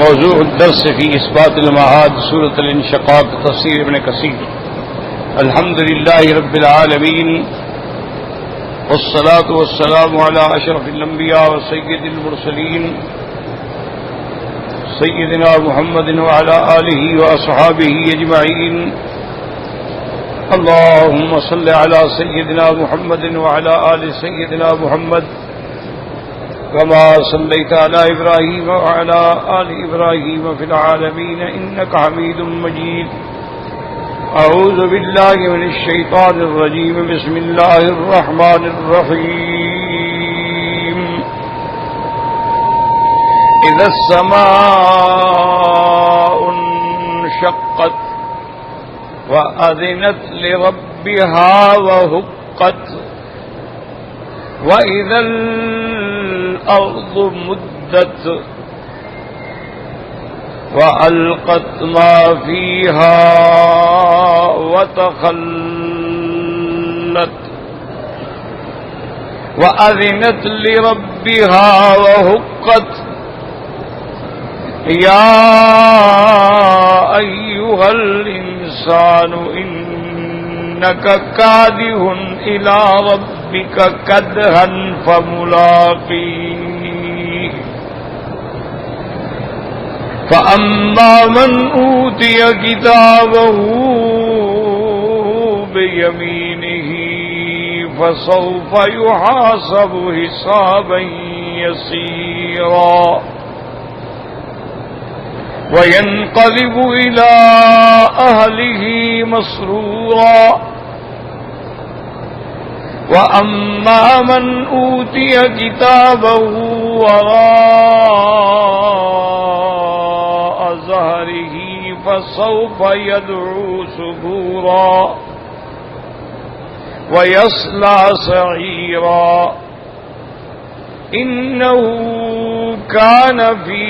موضوع الدرس في إثبات المعاد سورة الانشقاق تفسير ابن كثير. الحمد لله رب العالمين والصلاة والسلام على أشرف الأنبياء وسيد المرسلين سيدنا محمد وعلى آله وأصحابه أجمعين. اللهم صل على سيدنا محمد وعلى آل سيدنا محمد كما صليت على إبراهيم وعلى آل إبراهيم في العالمين إنك حميد مجيد. أعوذ بالله من الشيطان الرجيم. بسم الله الرحمن الرحيم. إذا السماء انشقت وأذنت لربها وهقت وإذا الأرض مدت وألقت ما فيها وتخلت وأذنت لربها وهقت. يا أيها الإنسان إنك كادح إلى ربك كدحا فملاقيه. فأما من أوتي كتابه بيمينه فسوف يحاسب حسابا يسيرا وينقلب إلى أهله مسرورا. وأما من أوتي كتابه وراء ظهره فسوف يدعو ثبورا ويصلى سعيرا. إنه كان في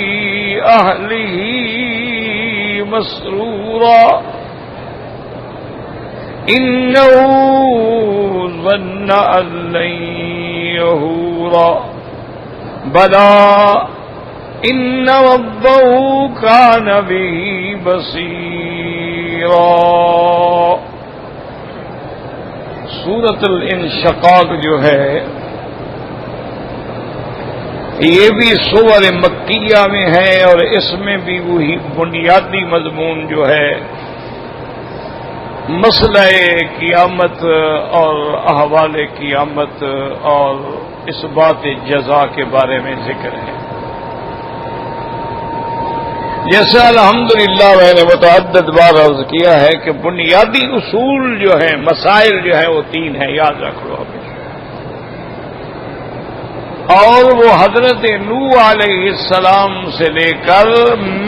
أهله مسرورا. إنه ظن أن لن يهورا. بلى إن ربه كان به بصيرا. سورۃ الانشقاق جو ہے یہ بھی سور مکیہ میں ہے اور اس میں بھی وہی بنیادی مضمون جو ہے مسئلہ قیامت اور احوال قیامت اور اس بات جزا کے بارے میں ذکر ہے. جیسا الحمدللہ میں نے متعدد بار عرض کیا ہے کہ بنیادی اصول جو ہیں مسائل جو ہیں وہ تین ہیں، یاد رکھ لو ہمیں. اور وہ حضرت نوح علیہ السلام سے لے کر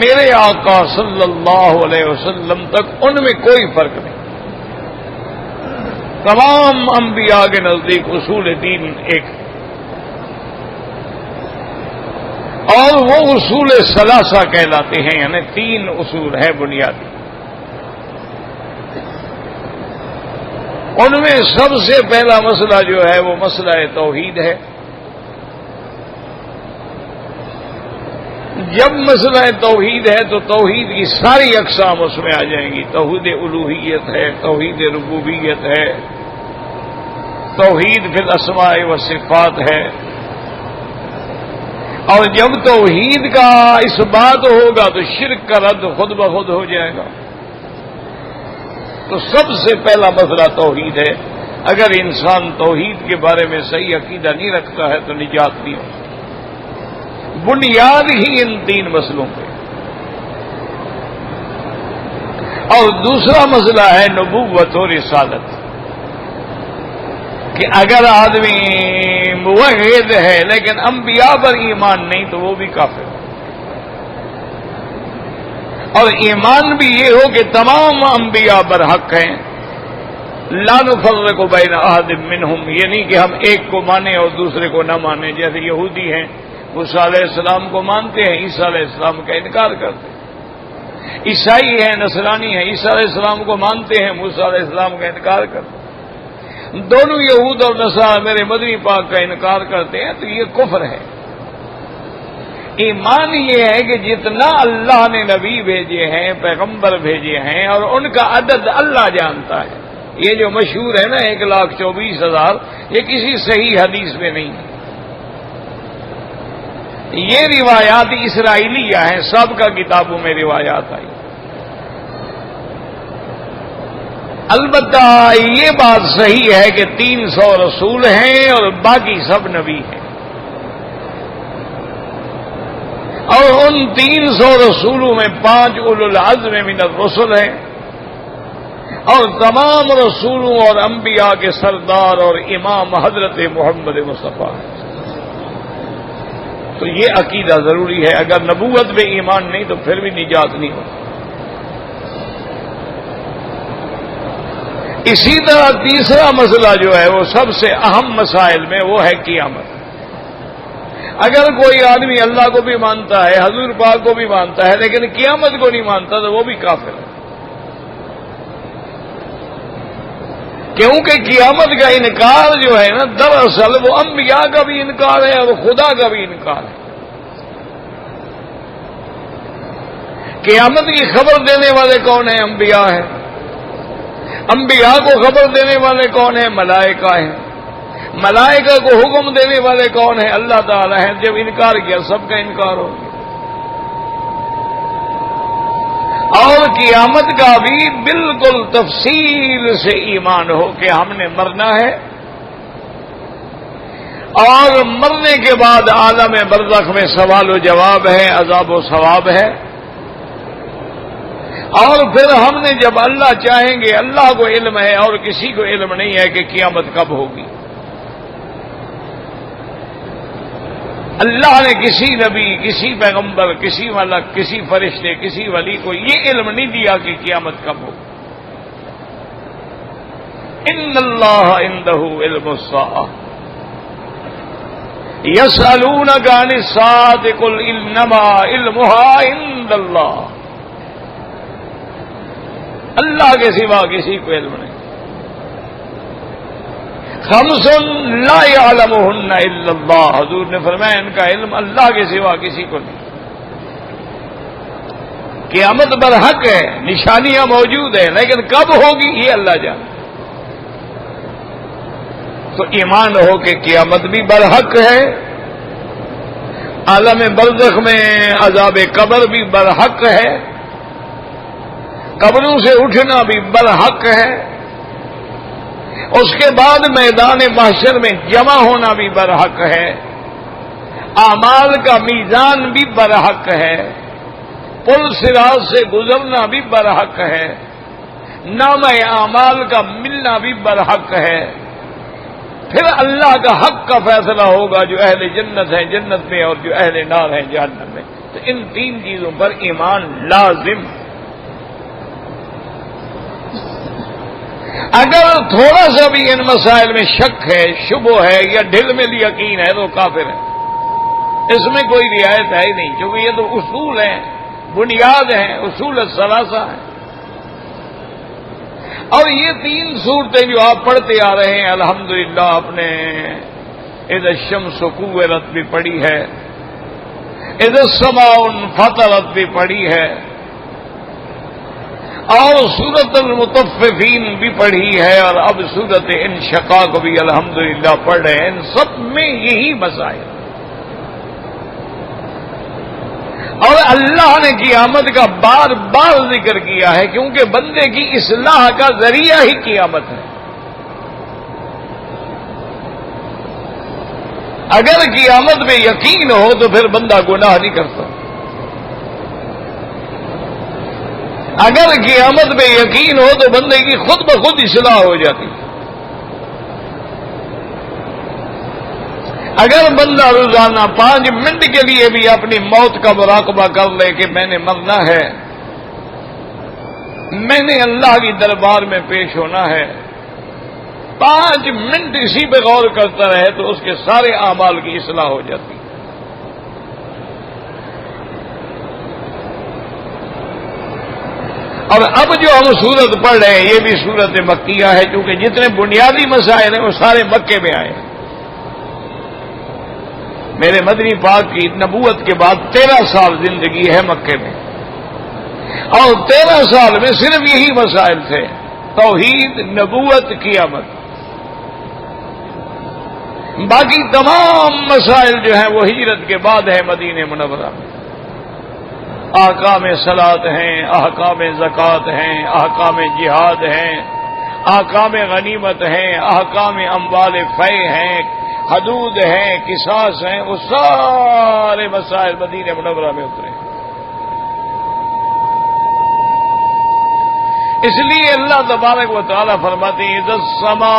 میرے آقا صلی اللہ علیہ وسلم تک ان میں کوئی فرق نہیں. تمام انبیاء کے نزدیک اصول دین ایک ہے اور وہ اصول ثلاثہ کہلاتے ہیں، یعنی تین اصول ہیں بنیادی. ان میں سب سے پہلا مسئلہ جو ہے وہ مسئلہ توحید ہے. جب مسئلہ توحید ہے تو توحید کی ساری اقسام اس میں آ جائیں گی. توحید الوہیت ہے، توحید ربوبیت ہے، توحید فی الاسماء و صفات ہے. اور جب توحید کا اس بات ہوگا تو شرک کا رد خود بخود ہو جائے گا. تو سب سے پہلا مسئلہ توحید ہے. اگر انسان توحید کے بارے میں صحیح عقیدہ نہیں رکھتا ہے تو نجات نہیں ہوگی. بنیاد ہی ان تین مسئلوں پہ. اور دوسرا مسئلہ ہے نبوت و رسالت، کہ اگر آدمی موحد ہے لیکن انبیاء پر ایمان نہیں تو وہ بھی کافر ہے. اور ایمان بھی یہ ہو کہ تمام انبیاء برحق ہیں. لا نفرق بین احد منہم، یہ نہیں کہ ہم ایک کو مانیں اور دوسرے کو نہ مانیں. جیسے یہودی ہیں، موسیٰ علیہ السلام کو مانتے ہیں، عیسیٰ علیہ السلام کا انکار کرتے ہیں. عیسائی ہیں، نصرانی ہیں، عیسیٰ علیہ السلام کو مانتے ہیں، موسیٰ علیہ السلام کا انکار کرتے ہیں. دونوں یہود اور نصارہ میرے مدنی پاک کا انکار کرتے ہیں تو یہ کفر ہے. ایمان یہ ہے کہ جتنا اللہ نے نبی بھیجے ہیں، پیغمبر بھیجے ہیں، اور ان کا عدد اللہ جانتا ہے. یہ جو مشہور ہے نا 1,24,000، یہ کسی صحیح حدیث میں نہیں ہے. یہ روایات اسرائیلیہ ہیں، سب کا کتابوں میں روایات آئی. البتہ یہ بات صحیح ہے کہ 300 رسول ہیں اور باقی سب نبی ہیں، اور ان 300 رسولوں میں 5 اولو العزم من الرسل ہیں، اور تمام رسولوں اور انبیاء کے سردار اور امام حضرت محمد مصطفیٰ ہیں. تو یہ عقیدہ ضروری ہے. اگر نبوت میں ایمان نہیں تو پھر بھی نجات نہیں ہوتی. اسی طرح تیسرا مسئلہ جو ہے وہ سب سے اہم مسائل میں وہ ہے قیامت. اگر کوئی آدمی اللہ کو بھی مانتا ہے، حضور پاک کو بھی مانتا ہے، لیکن قیامت کو نہیں مانتا تو وہ بھی کافر ہے. کیونکہ قیامت کا انکار جو ہے نا، دراصل وہ انبیاء کا بھی انکار ہے اور خدا کا بھی انکار ہے. قیامت کی خبر دینے والے کون ہیں؟ انبیاء ہیں. انبیاء کو خبر دینے والے کون ہیں؟ ملائکہ ہیں. ملائکہ کو حکم دینے والے کون ہیں؟ اللہ تعالی ہیں. جب انکار کیا سب کا انکار ہو گیا. اور قیامت کا بھی بالکل تفصیل سے ایمان ہو کہ ہم نے مرنا ہے، اور مرنے کے بعد عالم برزخ میں سوال و جواب ہے، عذاب و ثواب ہے. اور پھر ہم نے جب اللہ چاہیں گے، اللہ کو علم ہے اور کسی کو علم نہیں ہے کہ قیامت کب ہوگی. اللہ نے کسی نبی، کسی پیغمبر، کسی ملک، کسی فرشتے، کسی ولی کو یہ علم نہیں دیا کہ قیامت کب ہوگی. ان اللہ عندہ علم الساعۃ یسألونک عن الساعۃ قل انما علمها عند اللہ. اللہ کے سوا کسی کو علم نہیں. خمس لا يعلمهن الا اللہ، حضور نے فرمایا ان کا علم اللہ کے سوا کسی کو نہیں. قیامت برحق ہے، نشانیاں موجود ہیں، لیکن کب ہوگی یہ اللہ جانتا. تو ایمان ہو کہ قیامت بھی برحق ہے، عالم برزخ میں عذاب قبر بھی برحق ہے، قبروں سے اٹھنا بھی برحق ہے، اس کے بعد میدان محشر میں جمع ہونا بھی برحق ہے، اعمال کا میزان بھی برحق ہے، پل صراط سے گزرنا بھی برحق ہے، نامہ اعمال کا ملنا بھی برحق ہے. پھر اللہ کا حق کا فیصلہ ہوگا، جو اہل جنت ہیں جنت میں اور جو اہل نار ہیں جہنم میں. تو ان 3 چیزوں پر ایمان لازم. اگر تھوڑا سا بھی ان مسائل میں شک ہے، شبہ ہے یا ڈھل میں یقین ہے تو کافر ہے. اس میں کوئی رعایت ہے ہی نہیں، کیونکہ یہ تو اصول ہیں، بنیاد ہیں، اصول الثلاثہ ہیں. اور یہ 3 صورتیں جو آپ پڑھتے آ رہے ہیں الحمدللہ، آپ نے اذا الشمس کورت بھی پڑھی ہے، اذا السماء انفطرت بھی پڑھی ہے، اور سورۃ المطففین بھی پڑھی ہے، اور اب سورۃ انشقاق بھی الحمدللہ پڑھ رہے ہیں. ان سب میں یہی مسائل. اور اللہ نے قیامت کا بار بار ذکر کیا ہے، کیونکہ بندے کی اصلاح کا ذریعہ ہی قیامت ہے. اگر قیامت میں یقین ہو تو پھر بندہ گناہ نہیں کرتا. اگر قیامت میں یقین ہو تو بندے کی خود بخود اصلاح ہو جاتی. اگر بندہ روزانہ 5 منٹ کے لیے بھی اپنی موت کا مراقبہ کر لے کہ میں نے مرنا ہے، میں نے اللہ کی دربار میں پیش ہونا ہے، 5 منٹ اسی پہ غور کرتا رہے تو اس کے سارے اعمال کی اصلاح ہو جاتی. اور اب جو ہم سورت پڑھ رہے ہیں یہ بھی سورت مکیہ ہے، کیونکہ جتنے بنیادی مسائل ہیں وہ سارے مکے میں آئے ہیں. میرے مدنی پاک کی نبوت کے بعد 13 سال زندگی ہے مکے میں، اور 13 سال میں صرف یہی مسائل تھے: توحید، نبوت، قیامت۔ باقی تمام مسائل جو ہیں وہ ہجرت کے بعد ہے مدینہ منورہ میں۔ احکام صلاۃ ہیں، احکام زکوٰۃ ہیں، احکام جہاد ہیں، احکام غنیمت ہیں، احکام اموال فے ہیں، حدود ہیں، قصاص ہیں، وہ سارے مسائل مدینہ منورہ میں اترے۔ اس لیے اللہ تبارک و تعالیٰ فرماتے ہیں اذا السماء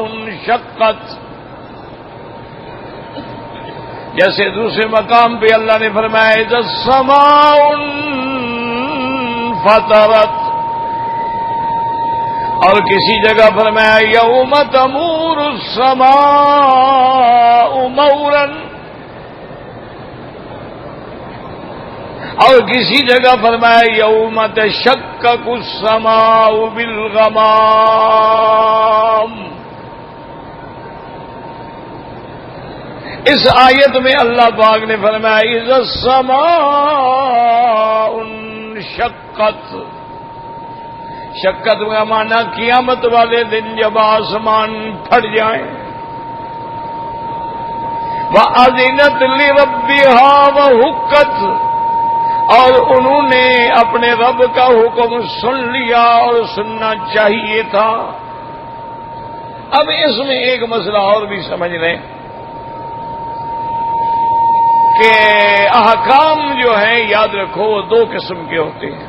انشقت، جیسے دوسرے مقام پہ اللہ نے فرمایا اذا السماء انفطرت، اور کسی جگہ فرمایا یوم تمور السماء مورا، اور کسی جگہ فرمایا یوم تشقق السماء بالغمام۔ اس آیت میں اللہ پاک نے فرمایا اذا السماء انشقت، شقت کا معنی قیامت والے دن جب آسمان پھٹ جائیں، وَأَذِنَتْ لِرَبِّهَا وَحُقَّتْ، اور انہوں نے اپنے رب کا حکم سن لیا اور سننا چاہیے تھا۔ اب اس میں ایک مسئلہ اور بھی سمجھ لیں کہ احکام جو ہیں یاد رکھو وہ 2 قسم کے ہوتے ہیں۔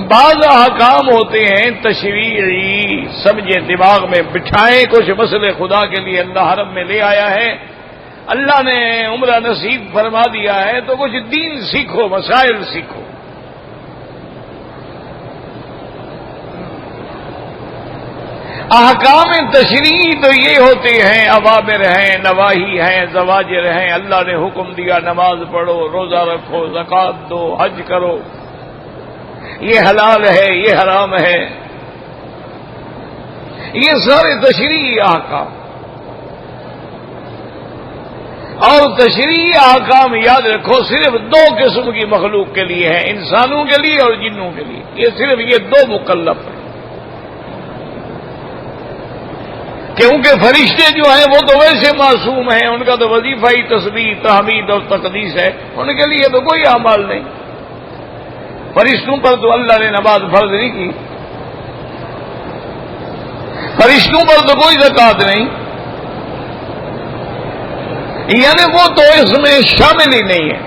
بعض احکام ہوتے ہیں تشریعی، سمجھے دماغ میں بٹھائیں، کچھ مسئلے خدا کے لیے اللہ حرم میں لے آیا ہے، اللہ نے عمرہ نصیب فرما دیا ہے، تو کچھ دین سیکھو، مسائل سیکھو۔ احکام تشریعی تو یہ ہوتے ہیں، اوامر ہیں، نواہی ہیں، زواجر ہیں، اللہ نے حکم دیا نماز پڑھو، روزہ رکھو، زکوٰۃ دو، حج کرو، یہ حلال ہے، یہ حرام ہے، یہ سارے تشریعی احکام۔ اور تشریعی احکام یاد رکھو صرف 2 قسم کی مخلوق کے لیے ہیں، انسانوں کے لیے اور جنوں کے لیے، یہ صرف یہ 2 مکلف ہیں۔ کیونکہ فرشتے جو ہیں وہ تو ویسے معصوم ہیں، ان کا تو وظیفہ ہی تسبیح، تحمید اور تقدیس ہے، ان کے لیے تو کوئی اعمال نہیں۔ فرشتوں پر تو اللہ نے نماز فرض نہیں کی، فرشتوں پر تو کوئی زکوٰۃ نہیں، یعنی وہ تو اس میں شامل ہی نہیں ہے۔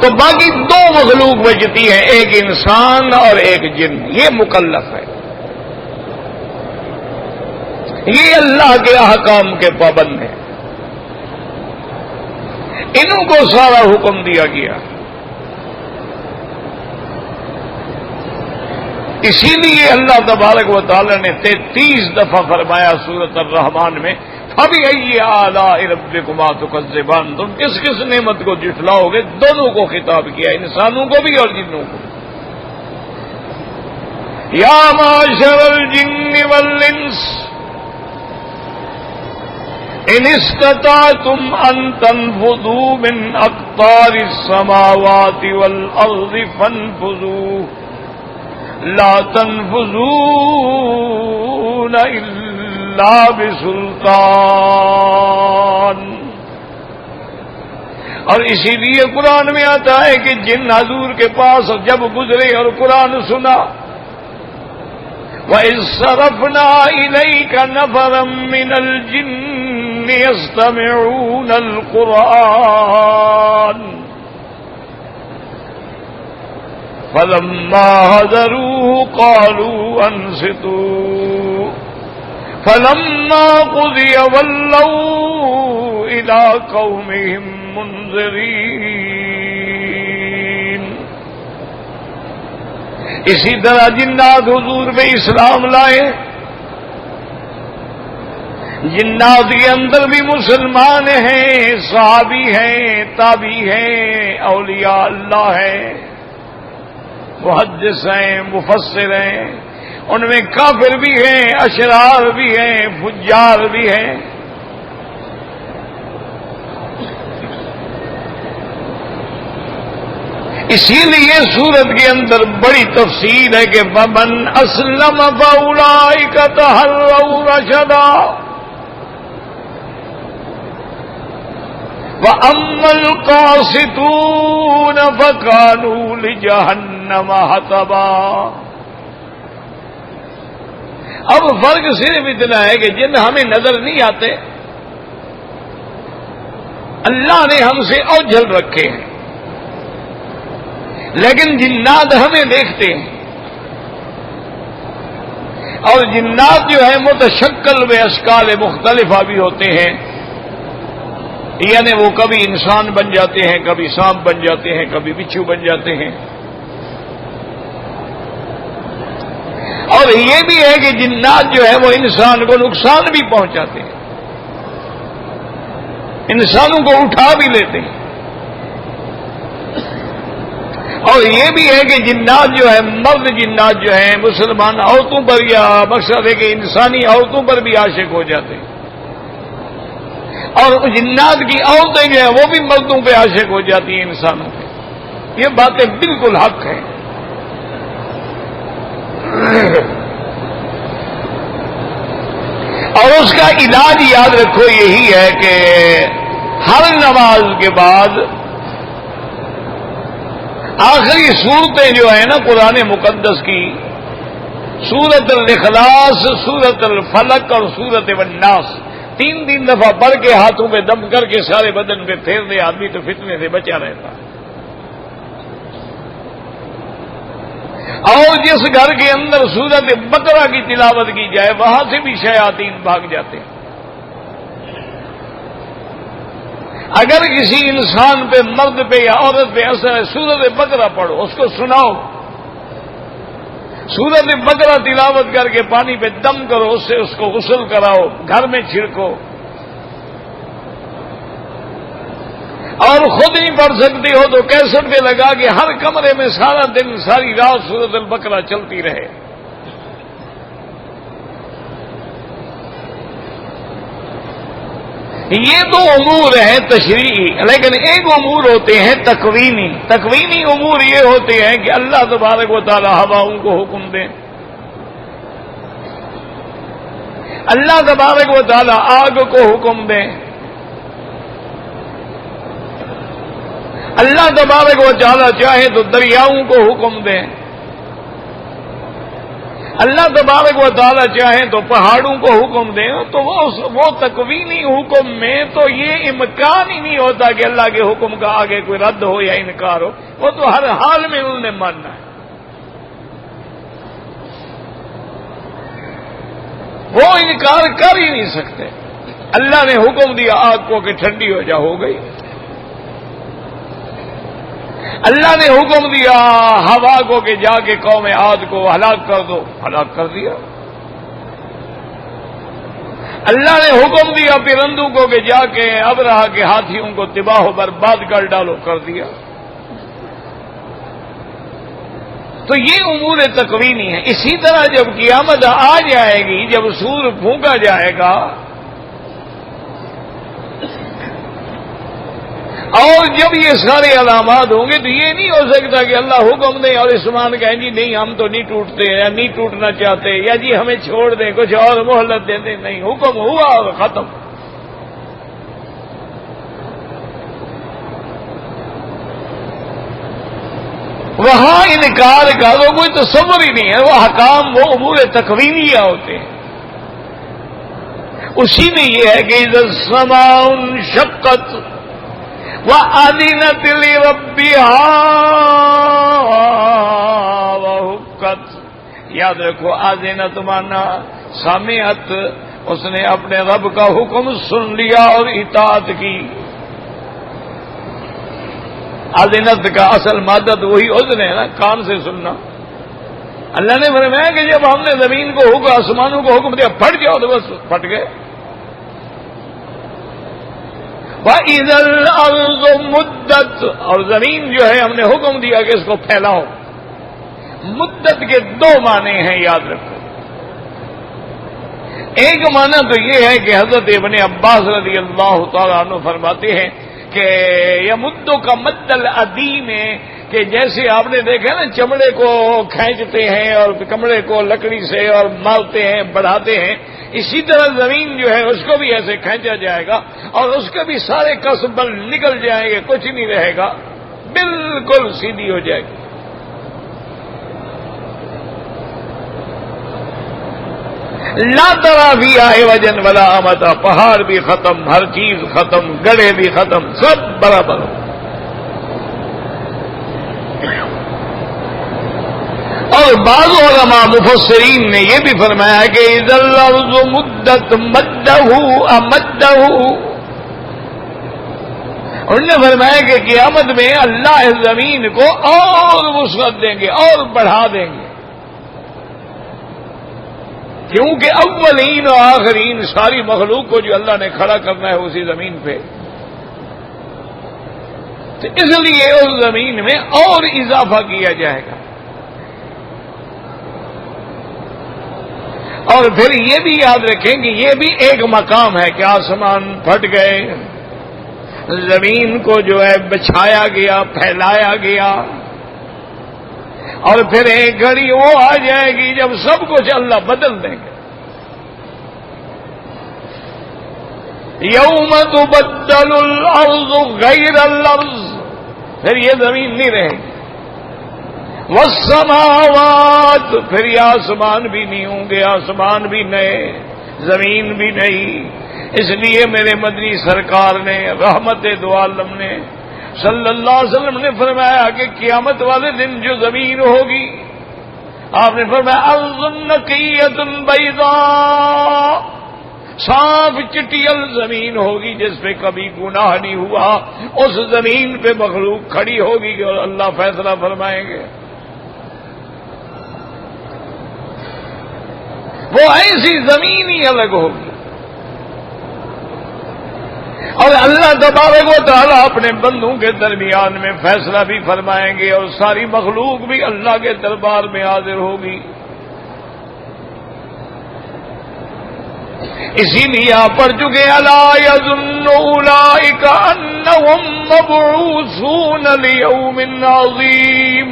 تو باقی 2 مخلوق بچتی ہیں، ایک انسان اور ایک جن، یہ مکلف ہے، یہ اللہ کے احکام کے پابند ہیں، انہوں کو سارا حکم دیا گیا۔ اسی لیے اللہ تبارک و تعالی نے 33 دفعہ فرمایا سورۃ الرحمن میں فَبِأَيِّ آلَاءِ رَبِّكُمَا تُكَذِّبَانِ، تم کس کس نعمت کو جھٹلاؤ گے؟ دونوں کو خطاب کیا، انسانوں کو بھی اور جنوں کو۔ یا معشر الجن والانس ان استطعتم ان تنفذوا من اقطار السماوات والارض فانفذوا لا تنفذون الا بسلطان۔ اور اسی لیے قرآن میں آتا ہے کہ جن حضور کے پاس جب گزرے اور قرآن سنا، وَإِذْ صَرَفْنَا إِلَيْكَ نَفَرًا مِّنَ الْجِنِّ يَسْتَمِعُونَ الْقُرْآنَ فَلَمَّا حَضَرُوهُ قَالُوا أَنصِتُوا فَلَمَّا قُضِيَ وَلَّوْا إِلَىٰ قَوْمِهِمْ مُنذِرِينَ۔ اسی طرح جنات حضور میں اسلام لائے، جنات کے اندر بھی مسلمان ہیں، صحابی ہیں، تابعی ہیں، اولیاء اللہ ہیں، محدث ہیں، مفسر ہیں، ان میں کافر بھی ہیں، اشرار بھی ہیں، فجار بھی ہیں۔ اسی لیے سورت کے اندر بڑی تفصیل ہے کہ فمن اسلم فاولئک تحروا رشدا واما القاسطون فكانوا لجہنم حطبا۔ اب فرق صرف اتنا ہے کہ جن ہمیں نظر نہیں آتے اللہ نے ہم سے اوجھل رکھے ہیں، لیکن جنات ہمیں دیکھتے ہیں، اور جنات جو ہے متشکل و اشکال مختلفہ بھی ہوتے ہیں، یعنی وہ کبھی انسان بن جاتے ہیں، کبھی سانپ بن جاتے ہیں، کبھی بچھو بن جاتے ہیں۔ اور یہ بھی ہے کہ جنات جو ہے وہ انسان کو نقصان بھی پہنچاتے ہیں، انسانوں کو اٹھا بھی لیتے ہیں۔ اور یہ بھی ہے کہ جنات جو ہے مرد جنات جو ہیں مسلمان عورتوں پر، یا مقصد ہے کہ انسانی عورتوں پر بھی عاشق ہو جاتے ہیں، اور جنات کی عورتیں جو ہیں وہ بھی مردوں پہ عاشق ہو جاتی ہیں انسانوں پہ۔ یہ باتیں بالکل حق ہیں۔ اور اس کا علاج یاد رکھو یہی ہے کہ ہر نماز کے بعد آخری صورتیں جو ہیں نا قرآن مقدس کی، سورت الاخلاص، سورت الفلق اور سورت الناس، تین دفعہ پڑھ کے ہاتھوں پہ دم کر کے سارے بدن پہ پھیر دے، آدمی تو فتنے سے بچا رہتا ہے۔ اور جس گھر کے اندر سورت بقرہ کی تلاوت کی جائے وہاں سے بھی شیاطین بھاگ جاتے ہیں۔ اگر کسی انسان پہ، مرد پہ یا عورت پہ اثر ہے، سورت بقرہ پڑھو، اس کو سناؤ، سورت بقرہ تلاوت کر کے پانی پہ دم کرو، اس سے اس کو غسل کراؤ، گھر میں چھڑکو۔ اور خود نہیں پڑھ سکتے ہو تو کیسٹ پہ لگا کے ہر کمرے میں سارا دن ساری رات سورت البقرہ چلتی رہے۔ یہ دو امور ہیں تشریعی، لیکن ایک امور ہوتے ہیں تکوینی۔ تکوینی امور یہ ہوتے ہیں کہ اللہ تبارک و تعالی ہواؤں کو حکم دیں، اللہ تبارک و تعالی آگ کو حکم دیں، اللہ تبارک و تعالی چاہے تو دریاؤں کو حکم دیں، اللہ تبارک و تعالی چاہیں تو پہاڑوں کو حکم دیں، تو وہ تکوینی حکم میں تو یہ امکان ہی نہیں ہوتا کہ اللہ کے حکم کا آگے کوئی رد ہو یا انکار ہو، وہ تو ہر حال میں انہوں نے ماننا ہے۔ وہ انکار کر ہی نہیں سکتے۔ اللہ نے حکم دیا آگ کو کہ ٹھنڈی ہو جا، ہو گئی۔ اللہ نے حکم دیا ہوا کو کہ جا کے قوم عاد کو ہلاک کر دو، ہلاک کر دیا۔ اللہ نے حکم دیا پرندوں کو کہ جا کے ابرہہ کے ہاتھیوں کو تباہ و برباد کر ڈالو، کر دیا۔ تو یہ امور تکوینی ہے۔ اسی طرح جب قیامت آ جائے گی، جب سور پھونکا جائے گا اور جب یہ سارے علامات ہوں گے تو یہ نہیں ہو سکتا کہ اللہ حکم دیں اور اسمان کہیں جی نہیں ہم تو نہیں ٹوٹتے یا نہیں ٹوٹنا چاہتے، یا جی ہمیں چھوڑ دیں کچھ اور مہلت دے دیں۔ نہیں، حکم ہوا اور ختم۔ وہاں انکار کا تو کوئی تصور ہی نہیں ہے، وہ حکام، وہ امور تکوینیہ ہوتے ہیں۔ اسی میں یہ ہے کہ اذا السماء انشقت وَأَذِنَتْ لِرَبِّهَا وَحُقَّتْ۔ یاد رکھو آذنت مانا سمعت، اس نے اپنے رب کا حکم سن لیا اور اطاعت کی۔ آذنت کا اصل مادہ تو وہی اذن ہے نا، کان سے سننا۔ اللہ نے فرمایا کہ جب ہم نے زمین کو حکم، آسمانوں کو حکم دیا پھٹ جاؤ، تو بس پھٹ گئے۔ وَإِذَا الْأَرْضُ مُدَّتْ، اور زمین جو ہے ہم نے حکم دیا کہ اس کو پھیلاؤ۔ مدت کے دو معنی ہیں، یاد رکھو۔ ایک معنی تو یہ ہے کہ حضرت ابن عباس رضی اللہ تعالیٰ عنہ فرماتے ہیں کہ یمدو کا مد العدیم ہے کہ جیسے آپ نے دیکھا نا چمڑے کو کھینچتے ہیں اور کمڑے کو لکڑی سے اور مارتے ہیں بڑھاتے ہیں، اسی طرح زمین جو ہے اس کو بھی ایسے کھینچا جائے گا اور اس کے بھی سارے کسب نکل جائیں گے، کچھ نہیں رہے گا، بالکل سیدھی ہو جائے گی۔ لا ترا فیہا عوجا ولا امتا، پہاڑ بھی ختم، ہر چیز ختم، گڑھے بھی ختم، سب برابر ہو۔ اور بعض علماء مفسرین نے یہ بھی فرمایا کہ اذا الارض مدت مدہ امدہ، انہوں نے فرمایا کہ قیامت میں اللہ اس زمین کو اور وسعت دیں گے اور بڑھا دیں گے، کیونکہ اولین و آخرین ساری مخلوق کو جو اللہ نے کھڑا کرنا ہے اسی زمین پہ، تو اس لیے اس زمین میں اور اضافہ کیا جائے گا۔ اور پھر یہ بھی یاد رکھیں کہ یہ بھی ایک مقام ہے کہ آسمان پھٹ گئے، زمین کو جو ہے بچھایا گیا، پھیلایا گیا، اور پھر ایک گھڑی وہ آ جائے گی جب سب کچھ اللہ بدل دیں گے۔ یوم تبدل الارض غیر الارض، پھر یہ زمین نہیں رہے گی، والسماوات، پھر یہ آسمان بھی نہیں ہوں گے، آسمان بھی نئے، زمین بھی نئی۔ اس لیے میرے مدنی سرکار نے رحمت دو عالم نے صلی اللہ علیہ وسلم نے فرمایا کہ قیامت والے دن جو زمین ہوگی، آپ نے فرمایا ارض نقیۃ بیضاء، صاف چٹیل زمین ہوگی جس پہ کبھی گناہ نہیں ہوا، اس زمین پہ مخلوق کھڑی ہوگی اور اللہ فیصلہ فرمائیں گے۔ وہ ایسی زمین ہی الگ ہوگی، اور اللہ تبارک و تعالیٰ اپنے بندوں کے درمیان میں فیصلہ بھی فرمائیں گے اور ساری مخلوق بھی اللہ کے دربار میں حاضر ہوگی۔ اسی لیے آپ پڑھ چکے الا یظن اولئک انہم مبعوثون لیوم عظیم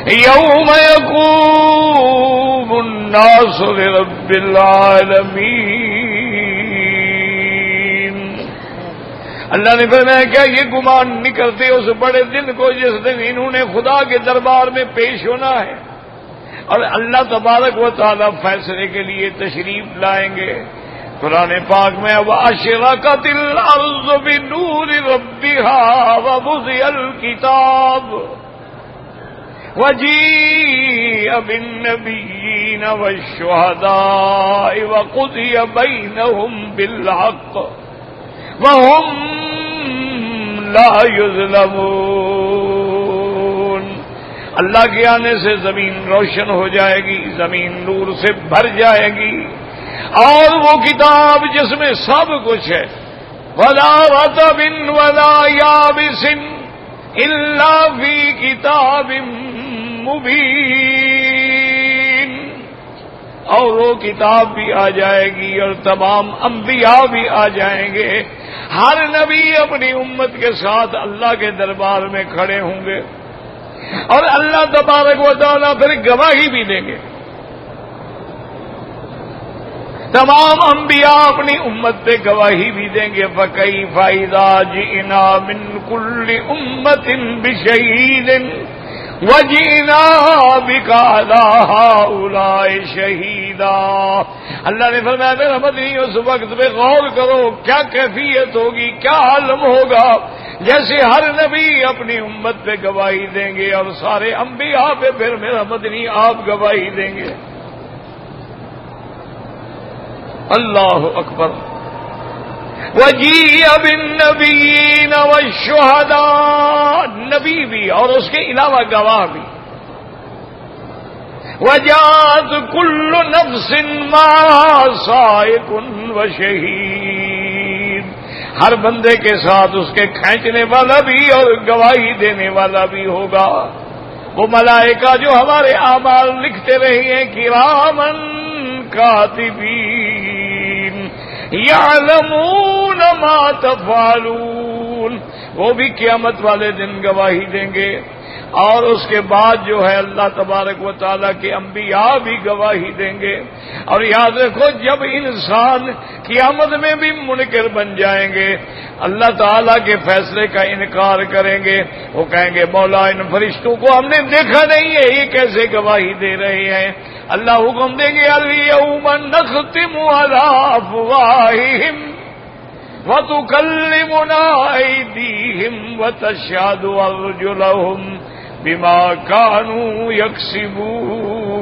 یوم یقوم الناس لرب العالمین۔ اللہ نے فرمایا کیا یہ گمان نہیں کرتے اس بڑے دن کو جس دن انہوں نے خدا کے دربار میں پیش ہونا ہے اور اللہ تبارک و تعالی فیصلے کے لیے تشریف لائیں گے۔ قرآن پاک میں وَأَشْرَقَتِ الْأَرْضُ بِنُورِ رَبِّهَا وَوُضِعَ الْكِتَابُ وَجِيءَ بِالنَّبِيِّينَ وَالشُّهَدَاءِ وَقُضِيَ بَيْنَهُم بِالْحَقِّ وَهُمْ لَا يُظْلَمُونَ۔ اللہ کے آنے سے زمین روشن ہو جائے گی، زمین نور سے بھر جائے گی، اور وہ کتاب جس میں سب کچھ ہے، وَلَا رَطْبٍ وَلَا يَابِسٍ إِلَّا فِي كِتَابٍ مُبِينٍ، اور وہ کتاب بھی آ جائے گی اور تمام انبیاء بھی آ جائیں گے، ہر نبی اپنی امت کے ساتھ اللہ کے دربار میں کھڑے ہوں گے، اور اللہ تبارک و تعالیٰ پھر گواہی بھی دیں گے۔ تمام انبیاء اپنی امت پہ گواہی بھی دیں گے، فَكَيْفَ إِذَا جِئْنَا مِنْ كُلِّ أُمَّةٍ بِشَهِيدٍ وَجِئْنَا بِكَ عَلَىٰ هَٰؤُلَاءِ شَهِيدًا۔ اللہ نے فرمایا میرا مدنی اس وقت پہ غور کرو، کیا کیفیت ہوگی، کیا عالم ہوگا، جیسے ہر نبی اپنی امت پہ گواہی دیں گے اور سارے انبیاء پہ پھر میرا مدنی آپ گواہی دیں گے۔ اللہ اکبر۔ وَجِيءَ بِالنَّبِيِّينَ وَالشُّهَدَاءِ، نبی بھی اور اس کے علاوہ گواہ بھی۔ وَجَاءَتْ كُلُّ نَفْسٍ مَعَهَا سَائِقٌ وَشَهِيدٌ، ہر بندے کے ساتھ اس کے کھینچنے والا بھی اور گواہی دینے والا بھی ہوگا۔ وہ ملائکہ جو ہمارے اعمال لکھتے رہے ہیں، کرامن کاتبین یعلمون ما تفعلون، وہ بھی قیامت والے دن گواہی دیں گے۔ اور اس کے بعد جو ہے اللہ تبارک و تعالیٰ کے انبیاء بھی گواہی دیں گے۔ اور یاد رکھو جب انسان قیامت میں بھی منکر بن جائیں گے، اللہ تعالیٰ کے فیصلے کا انکار کریں گے، وہ کہیں گے مولا ان فرشتوں کو ہم نے دیکھا نہیں ہے، یہ کیسے گواہی دے رہے ہیں؟ اللہ حکم دیں گے الیوم نختم علی افواہہم وتکلمنا ایدیہم وتشہد ارجلہم بما كانوا يكسبون۔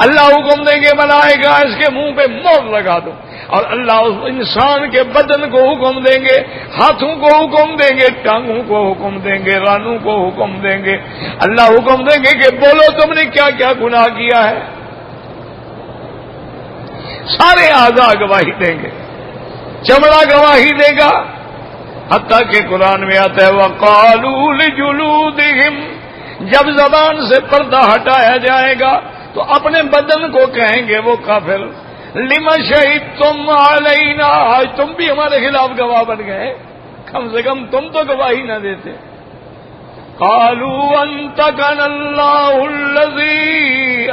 اللہ حکم دیں گے ملائکہ اس کے منہ پہ مہر لگا دو، اور اللہ اس انسان کے بدن کو حکم دیں گے، ہاتھوں کو حکم دیں گے، ٹانگوں کو حکم دیں گے، رانوں کو حکم دیں گے۔ اللہ حکم دیں گے کہ بولو تم نے کیا کیا گناہ کیا ہے۔ سارے اعضاء گواہی دیں گے، چمڑا گواہی دے گا، حتیٰ کہ قرآن میں آتا ہے وَقَالُوا لِجُلُودِهِمْ، جب زبان سے پردہ ہٹایا جائے گا تو اپنے بدن کو کہیں گے وہ کافر، لِمَ شَهِدتُمْ عَلَيْنَا، آج تم بھی ہمارے خلاف گواہ بن گئے، کم سے کم تم تو گواہی نہ دیتے۔ قَالُوا أَنطَقَنَا اللَّهُ الَّذِي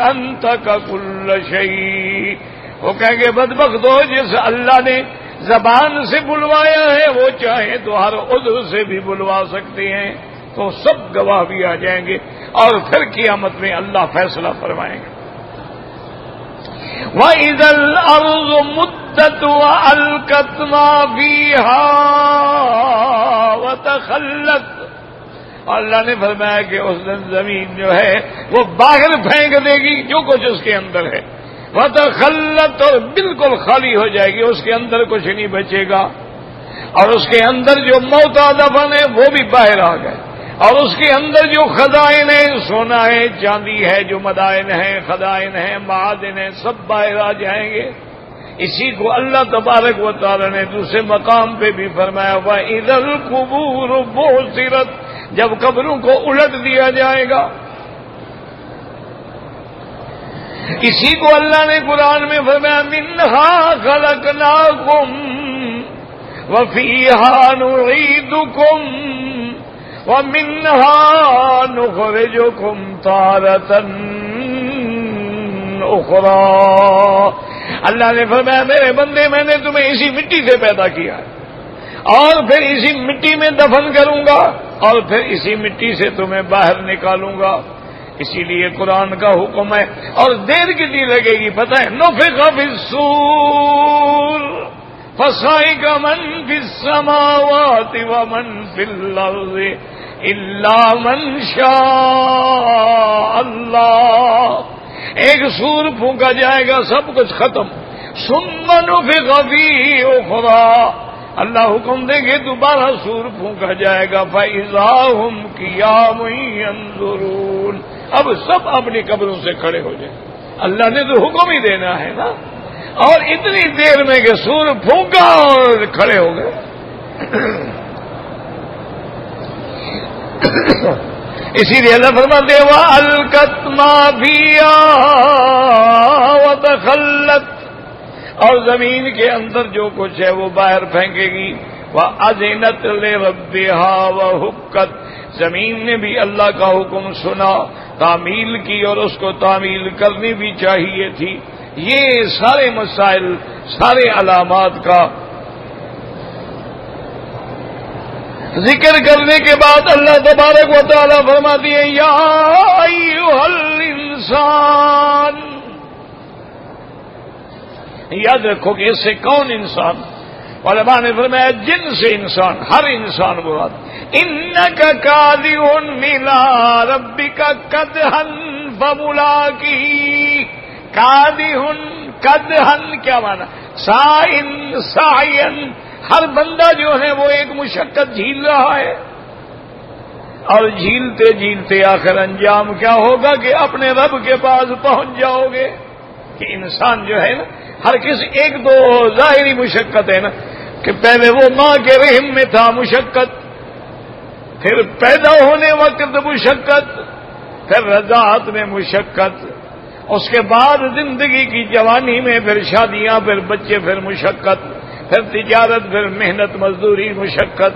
أَنطَقَ كُلَّ شَيْءٍ، وہ کہیں گے بدبخت ہو جس اللہ نے زبان سے بلوایا ہے، وہ چاہے تو ہر عضو سے بھی بلوا سکتے ہیں۔ تو سب گواہ بھی آ جائیں گے، اور پھر قیامت میں اللہ فیصلہ فرمائیں گے۔ وَإِذَا الْأَرْضُ مُدَّتْ وَأَلْقَتْ مَا فِيهَا وَتَخَلَّتْ، اللہ نے فرمایا کہ اس دن زمین جو ہے وہ باہر پھینک دے گی جو کچھ اس کے اندر ہے، وَتَخَلَّتْ، اور بالکل خالی ہو جائے گی، اس کے اندر کچھ نہیں بچے گا، اور اس کے اندر جو موتا دفن ہے وہ بھی باہر آ گئے، اور اس کے اندر جو خزائن ہے، سونا ہے، چاندی ہے، جو مدائن ہیں، خزائن ہیں، معادن ہیں، سب باہر آ جائیں گے۔ اسی کو اللہ تبارک و تعالی نے دوسرے مقام پہ بھی فرمایا وَإِذَا الْقُبُورُ بُعْثِرَتْ، جب قبروں کو الٹ دیا جائے گا۔ اسی کو اللہ نے قرآن میں فرمایا مِنْهَا خَلَقْنَاكُمْ وَفِيهَا نُعِيدُكُمْ وَمِنْهَا نُخْرِجُكُمْ تَارَةً أُخْرَى، اللہ نے فرمایا میرے بندے میں نے تمہیں اسی مٹی سے پیدا کیا ہے، اور پھر اسی مٹی میں دفن کروں گا، اور پھر اسی مٹی سے تمہیں باہر نکالوں گا۔ اسی لیے قرآن کا حکم ہے، اور دیر کتنی لگے گی پتہ ہے؟ نفخ فی الصور فصعق من فی السماوات ومن فی الارض الا من شاء اللہ، ایک سور پھونکا جائے گا، سب کچھ ختم، ثم نفخ فیہ اخری، اللہ حکم دیں گے دوبارہ سور پھونکا جائے گا، فَإِذَا هُمْ قِيَامٌ يَنظُرُونَ، اب سب اپنی قبروں سے کھڑے ہو جائیں، اللہ نے تو حکم ہی دینا ہے نا، اور اتنی دیر میں کہ سور پھونکا اور کھڑے ہو گئے۔ اسی لیے اللہ فرماتے ہیں وَأَلْقَتْ مَا فِيهَا وَتَخَلَّتْ، اور زمین کے اندر جو کچھ ہے وہ باہر پھینکے گی، وَأَذِنَتْ لِرَبِّهَا وَحُقَّتْ، زمین نے بھی اللہ کا حکم سنا، تعمیل کی، اور اس کو تعمیل کرنی بھی چاہیے تھی۔ یہ سارے مسائل، سارے علامات کا ذکر کرنے کے بعد اللہ تبارک و تعالی فرماتی ہے یا ایھا الانسان، یاد رکھو کہ اس سے کون انسان؟ علماء نے فرمایا جن سے انسان، ہر انسان مراد، انک کادح الی ربک کدحا فملاقیہ، کادح کدحا کیا معنی؟ سائن سعین، ہر بندہ جو ہے وہ ایک مشقت جھیل رہا ہے، اور جھیلتے جھیلتے آخر انجام کیا ہوگا کہ اپنے رب کے پاس پہنچ جاؤ گے۔ کہ انسان جو ہے نا، ہر کسی ایک دو ظاہری مشقت ہے نا، کہ پہلے وہ ماں کے رحم میں تھا مشقت، پھر پیدا ہونے وقت مشقت، پھر رضاعت میں مشقت، اس کے بعد زندگی کی جوانی میں پھر شادیاں، پھر بچے، پھر مشقت، پھر تجارت، پھر محنت مزدوری مشقت.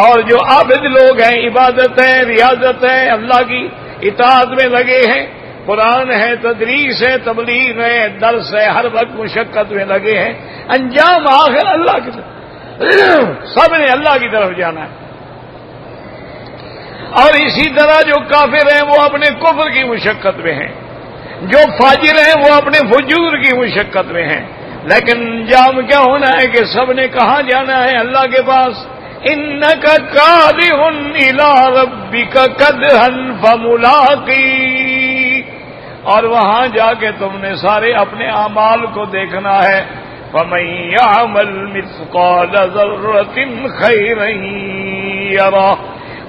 اور جو عابد لوگ ہیں عبادت ہے، ریاضت ہے، اللہ کی اطاعت میں لگے ہیں، قرآن ہے، تدریس ہے، تبلیغ ہے، درس ہے، ہر وقت مشقت میں لگے ہیں، انجام آخر اللہ کی طرف، سب نے اللہ کی طرف جانا ہے. اور اسی طرح جو کافر ہیں وہ اپنے کفر کی مشقت میں ہیں، جو فاجر ہیں وہ اپنے فجور کی مشقت میں ہیں، لیکن انجام کیا ہونا ہے کہ سب نے کہاں جانا ہے؟ اللہ کے پاس. انک کادح الی ربک کدحا فملاقی، اور وہاں جا کے تم نے سارے اپنے اعمال کو دیکھنا ہے. فمن یعمل مثقال ذرۃ خیرا یرہ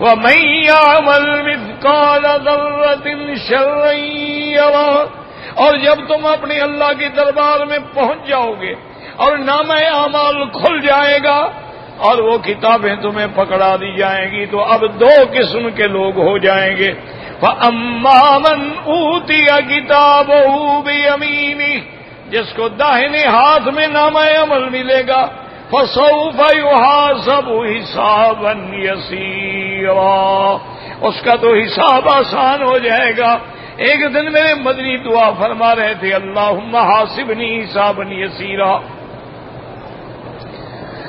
ومن یعمل مثقال ذرۃ شرا یرہ. اور جب تم اپنے اللہ کے دربار میں پہنچ جاؤ گے اور نامہ اعمال کھل جائے گا اور وہ کتابیں تمہیں پکڑا دی جائیں گی، تو اب دو قسم کے لوگ ہو جائیں گے. فَأَمَّا مَنْ أُوتِيَ كِتَابَهُ بِيَمِينِهِ، جس کو داہنے ہاتھ میں نامہ عمل ملے گا، فَسَوْفَ يُحَاسَبُ حِسَابًا يَسِيرًا، اس کا تو حساب آسان ہو جائے گا. ایک دن میرے مدنی دعا فرما رہے تھے، اللہم حاسبنی حسابا یسیرا.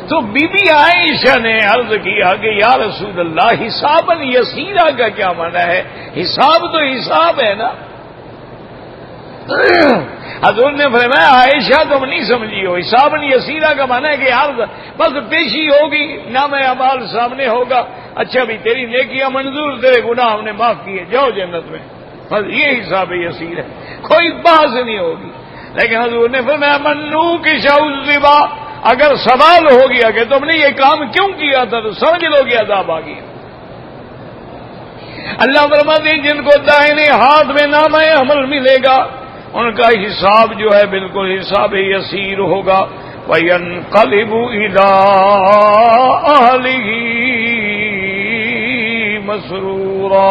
تو بی بی عائشہ نے عرض کیا کہ یا رسول اللہ حسابا یسیرا کا کیا معنی ہے؟ حساب تو حساب ہے نا. حضور نے فرمایا عائشہ تم نہیں سمجھی ہو، حسابا یسیرا کا معنی ہے کہ یار بس پیشی ہوگی، نام اعمال سامنے ہوگا، اچھا بھی تیری نیکیاں منظور، تیرے گناہ ہم نے معاف کیے، جاؤ جنت میں، بس یہ حساب یسیر ہے، کوئی بحث نہیں ہوگی. لیکن حضور نے فرمایا منو کی شاء، اگر سوال ہو گیا کہ تم نے یہ کام کیوں کیا تھا تو سمجھ لو کہ عذاب آ گیا. اللہ فرماتے ہیں جن کو دائنے ہاتھ میں نامہ عمل ملے گا ان کا حساب جو ہے بالکل حساب یسیر ہوگا. وَيَنْقَلِبُ إِلَىٰ أَهْلِهِ مَسْرُورًا.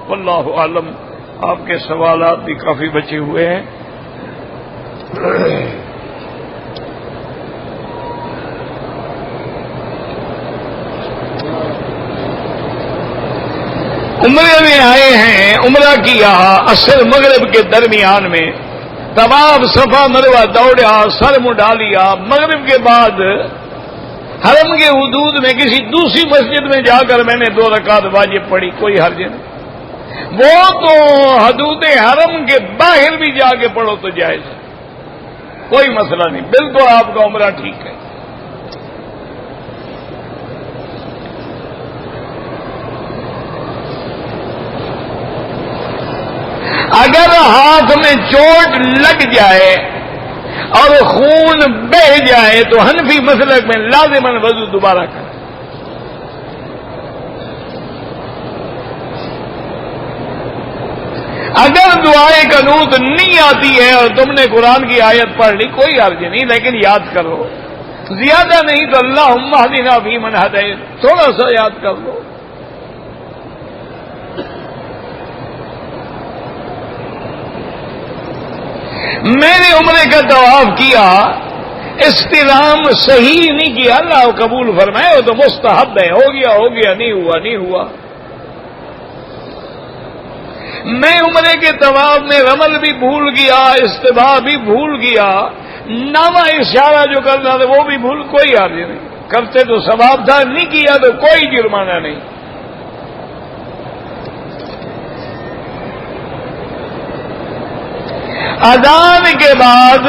واللہ عالم. آپ کے سوالات بھی کافی بچے ہوئے ہیں. عمرے میں آئے ہیں، عمرہ کیا، عصر مغرب کے درمیان میں طواف صفا مروہ دوڑا، سر منڈا لیا، مغرب کے بعد حرم کے حدود میں کسی دوسری مسجد میں جا کر میں نے 2 رکعت واجب پڑھی، کوئی حرج نہیں. وہ تو حدود حرم کے باہر بھی جا کے پڑھو تو جائز ہے، کوئی مسئلہ نہیں، بالکل آپ کا عمرہ ٹھیک ہے. اگر ہاتھ میں چوٹ لگ جائے اور خون بہ جائے تو حنفی مسلک میں لازماً وضو دوبارہ کریں. اگر دعائے قنوت نہیں آتی ہے اور تم نے قرآن کی آیت پڑھ لی کوئی حرج نہیں، لیکن یاد کرو، زیادہ نہیں تو اللہم اہدنا فیمن ہدیت تھوڑا سا یاد کر لو. میں نے عمرے کا طواف کیا، استلام صحیح نہیں کیا، اللہ قبول فرمائے، وہ تو مستحب ہے، ہو گیا ہو گیا، نہیں ہوا نہیں ہوا. میں عمرے کے طواف میں رمل بھی بھول گیا، استباح بھی بھول گیا، نامہ اشارہ جو کرنا تھا وہ بھی بھول، کوئی حرج نہیں، کرتے تو ثواب تھا، نہیں کیا تو کوئی جرمانہ نہیں. اذان کے بعد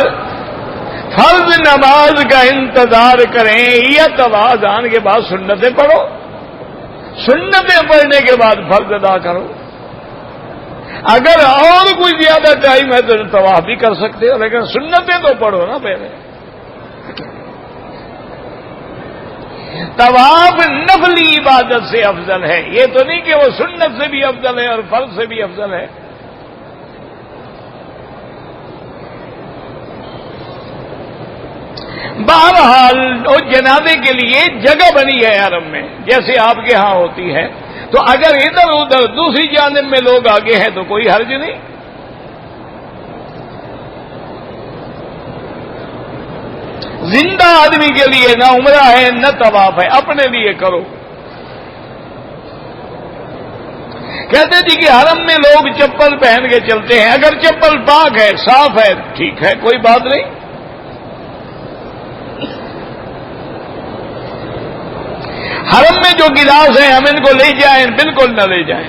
فرض نماز کا انتظار کریں یا اذان کے بعد سنتیں پڑھو، سنتیں پڑھنے کے بعد فرض ادا کرو. اگر اور کوئی زیادہ ٹائم ہے تو طواف بھی کر سکتے ہو، لیکن سنتیں تو پڑھو نا پہلے. طواف نفلی عبادت سے افضل ہے، یہ تو نہیں کہ وہ سنت سے بھی افضل ہے اور فرض سے بھی افضل ہے. بہرحال جنازے کے لیے جگہ بنی ہے حرم میں، جیسے آپ کے ہاں ہوتی ہے، تو اگر ادھر ادھر دوسری جانب میں لوگ آگے ہیں تو کوئی حرج نہیں. زندہ آدمی کے لیے نہ عمرہ ہے نہ طواف ہے، اپنے لیے کرو. کہتے جی کہ حرم میں لوگ چپل پہن کے چلتے ہیں، اگر چپل پاک ہے صاف ہے ٹھیک ہے، کوئی بات نہیں. حرم میں جو گلاس ہیں ہم ان کو لے جائیں، بالکل نہ لے جائیں.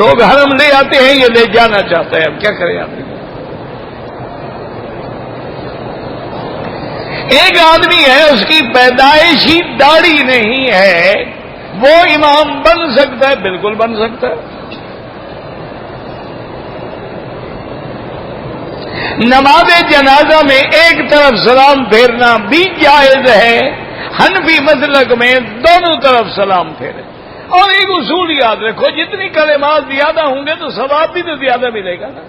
لوگ حرم لے آتے ہیں، یہ لے جانا چاہتا ہے، اب کیا کریں آپ. ایک آدمی ہے اس کی پیدائشی داڑھی نہیں ہے، وہ امام بن سکتا ہے؟ بالکل بن سکتا ہے. نماز جنازہ میں ایک طرف سلام پھیرنا بھی جائز ہے. حنفی مسلک میں دونوں طرف سلام پھیرے. اور ایک اصول یاد رکھو، جتنی کلمات زیادہ ہوں گے تو ثواب بھی تو زیادہ ملے گا نا.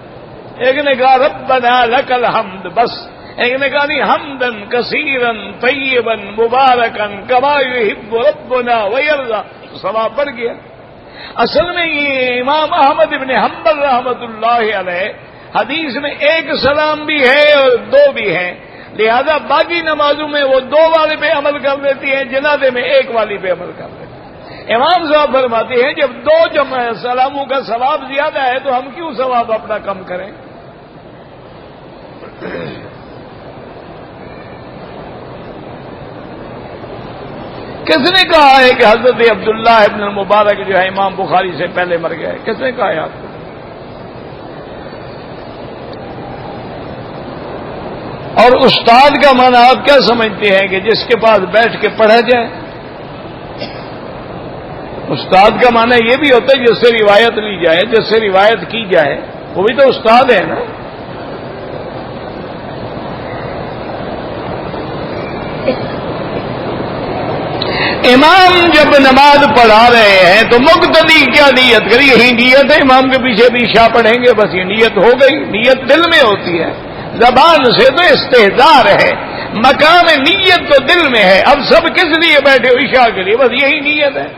ایک نے کہا ربنا لک الحمد، بس. ایک نے کہا نہیں حمدن کثیرن طیبن مبارکن کما یحب ربنا ویرضا، ثواب بڑھ گیا. اصل میں یہ امام احمد ابن حنبل رحمۃ اللہ علیہ حدیث میں ایک سلام بھی ہے اور دو بھی ہیں، لہذا باقی نمازوں میں وہ دو والے پہ عمل کر دیتی ہیں، جنازے میں ایک والی پہ عمل کر دیتی ہیں. امام صاحب فرماتے ہیں جب دو سلاموں کا ثواب زیادہ ہے تو ہم کیوں ثواب اپنا کم کریں. کس نے کہا ہے کہ حضرت عبداللہ ابن المبارک جو ہے امام بخاری سے پہلے مر گئے؟ کس نے کہا ہے آپ کو؟ اور استاد کا معنی آپ کیا سمجھتے ہیں کہ جس کے پاس بیٹھ کے پڑھا جائے؟ استاد کا معنی یہ بھی ہوتا ہے جس سے روایت لی جائے، جس سے روایت کی جائے، وہ بھی تو استاد ہے نا. امام جب نماز پڑھا رہے ہیں تو مقتدی کیا نیت کری؟ یہی نیت ہے، امام کے پیچھے بھی عشاء پڑھیں گے، بس یہ نیت ہو گئی. نیت دل میں ہوتی ہے، زبان سے تو استحضار ہے، مقام نیت تو دل میں ہے. اب سب کس لیے بیٹھے ہو؟ عشاء کے لیے، بس یہی نیت ہے.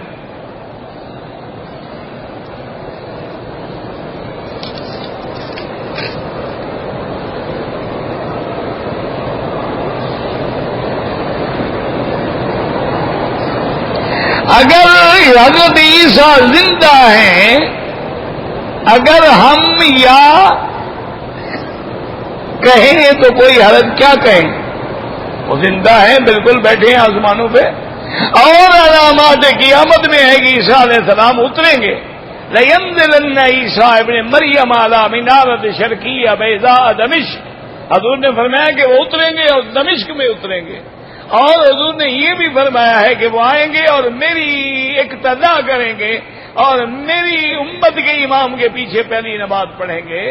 اگر حضرت عیسیٰ زندہ ہیں، اگر ہم یا کہیں تو کوئی حرج کیا کہیں؟ وہ زندہ ہیں، بالکل بیٹھے ہیں آسمانوں پہ. اور علامات قیامت میں ہے کہ عیسیٰ علیہ السلام اتریں گے. لَيَنزِلَنَّ عِيسَىٰ ابْنِ مَرْيَمَ عَلَىٰ مِنَارَةِ شَرْقِيَّةٍ بَيْضَاءَ دَمِشْقَ. حضور نے فرمایا کہ وہ اتریں گے اور دمشق میں اتریں گے. اور حضور نے یہ بھی فرمایا ہے کہ وہ آئیں گے اور میری اقتدا کریں گے اور میری امت کے امام کے پیچھے پہلی نماز پڑھیں گے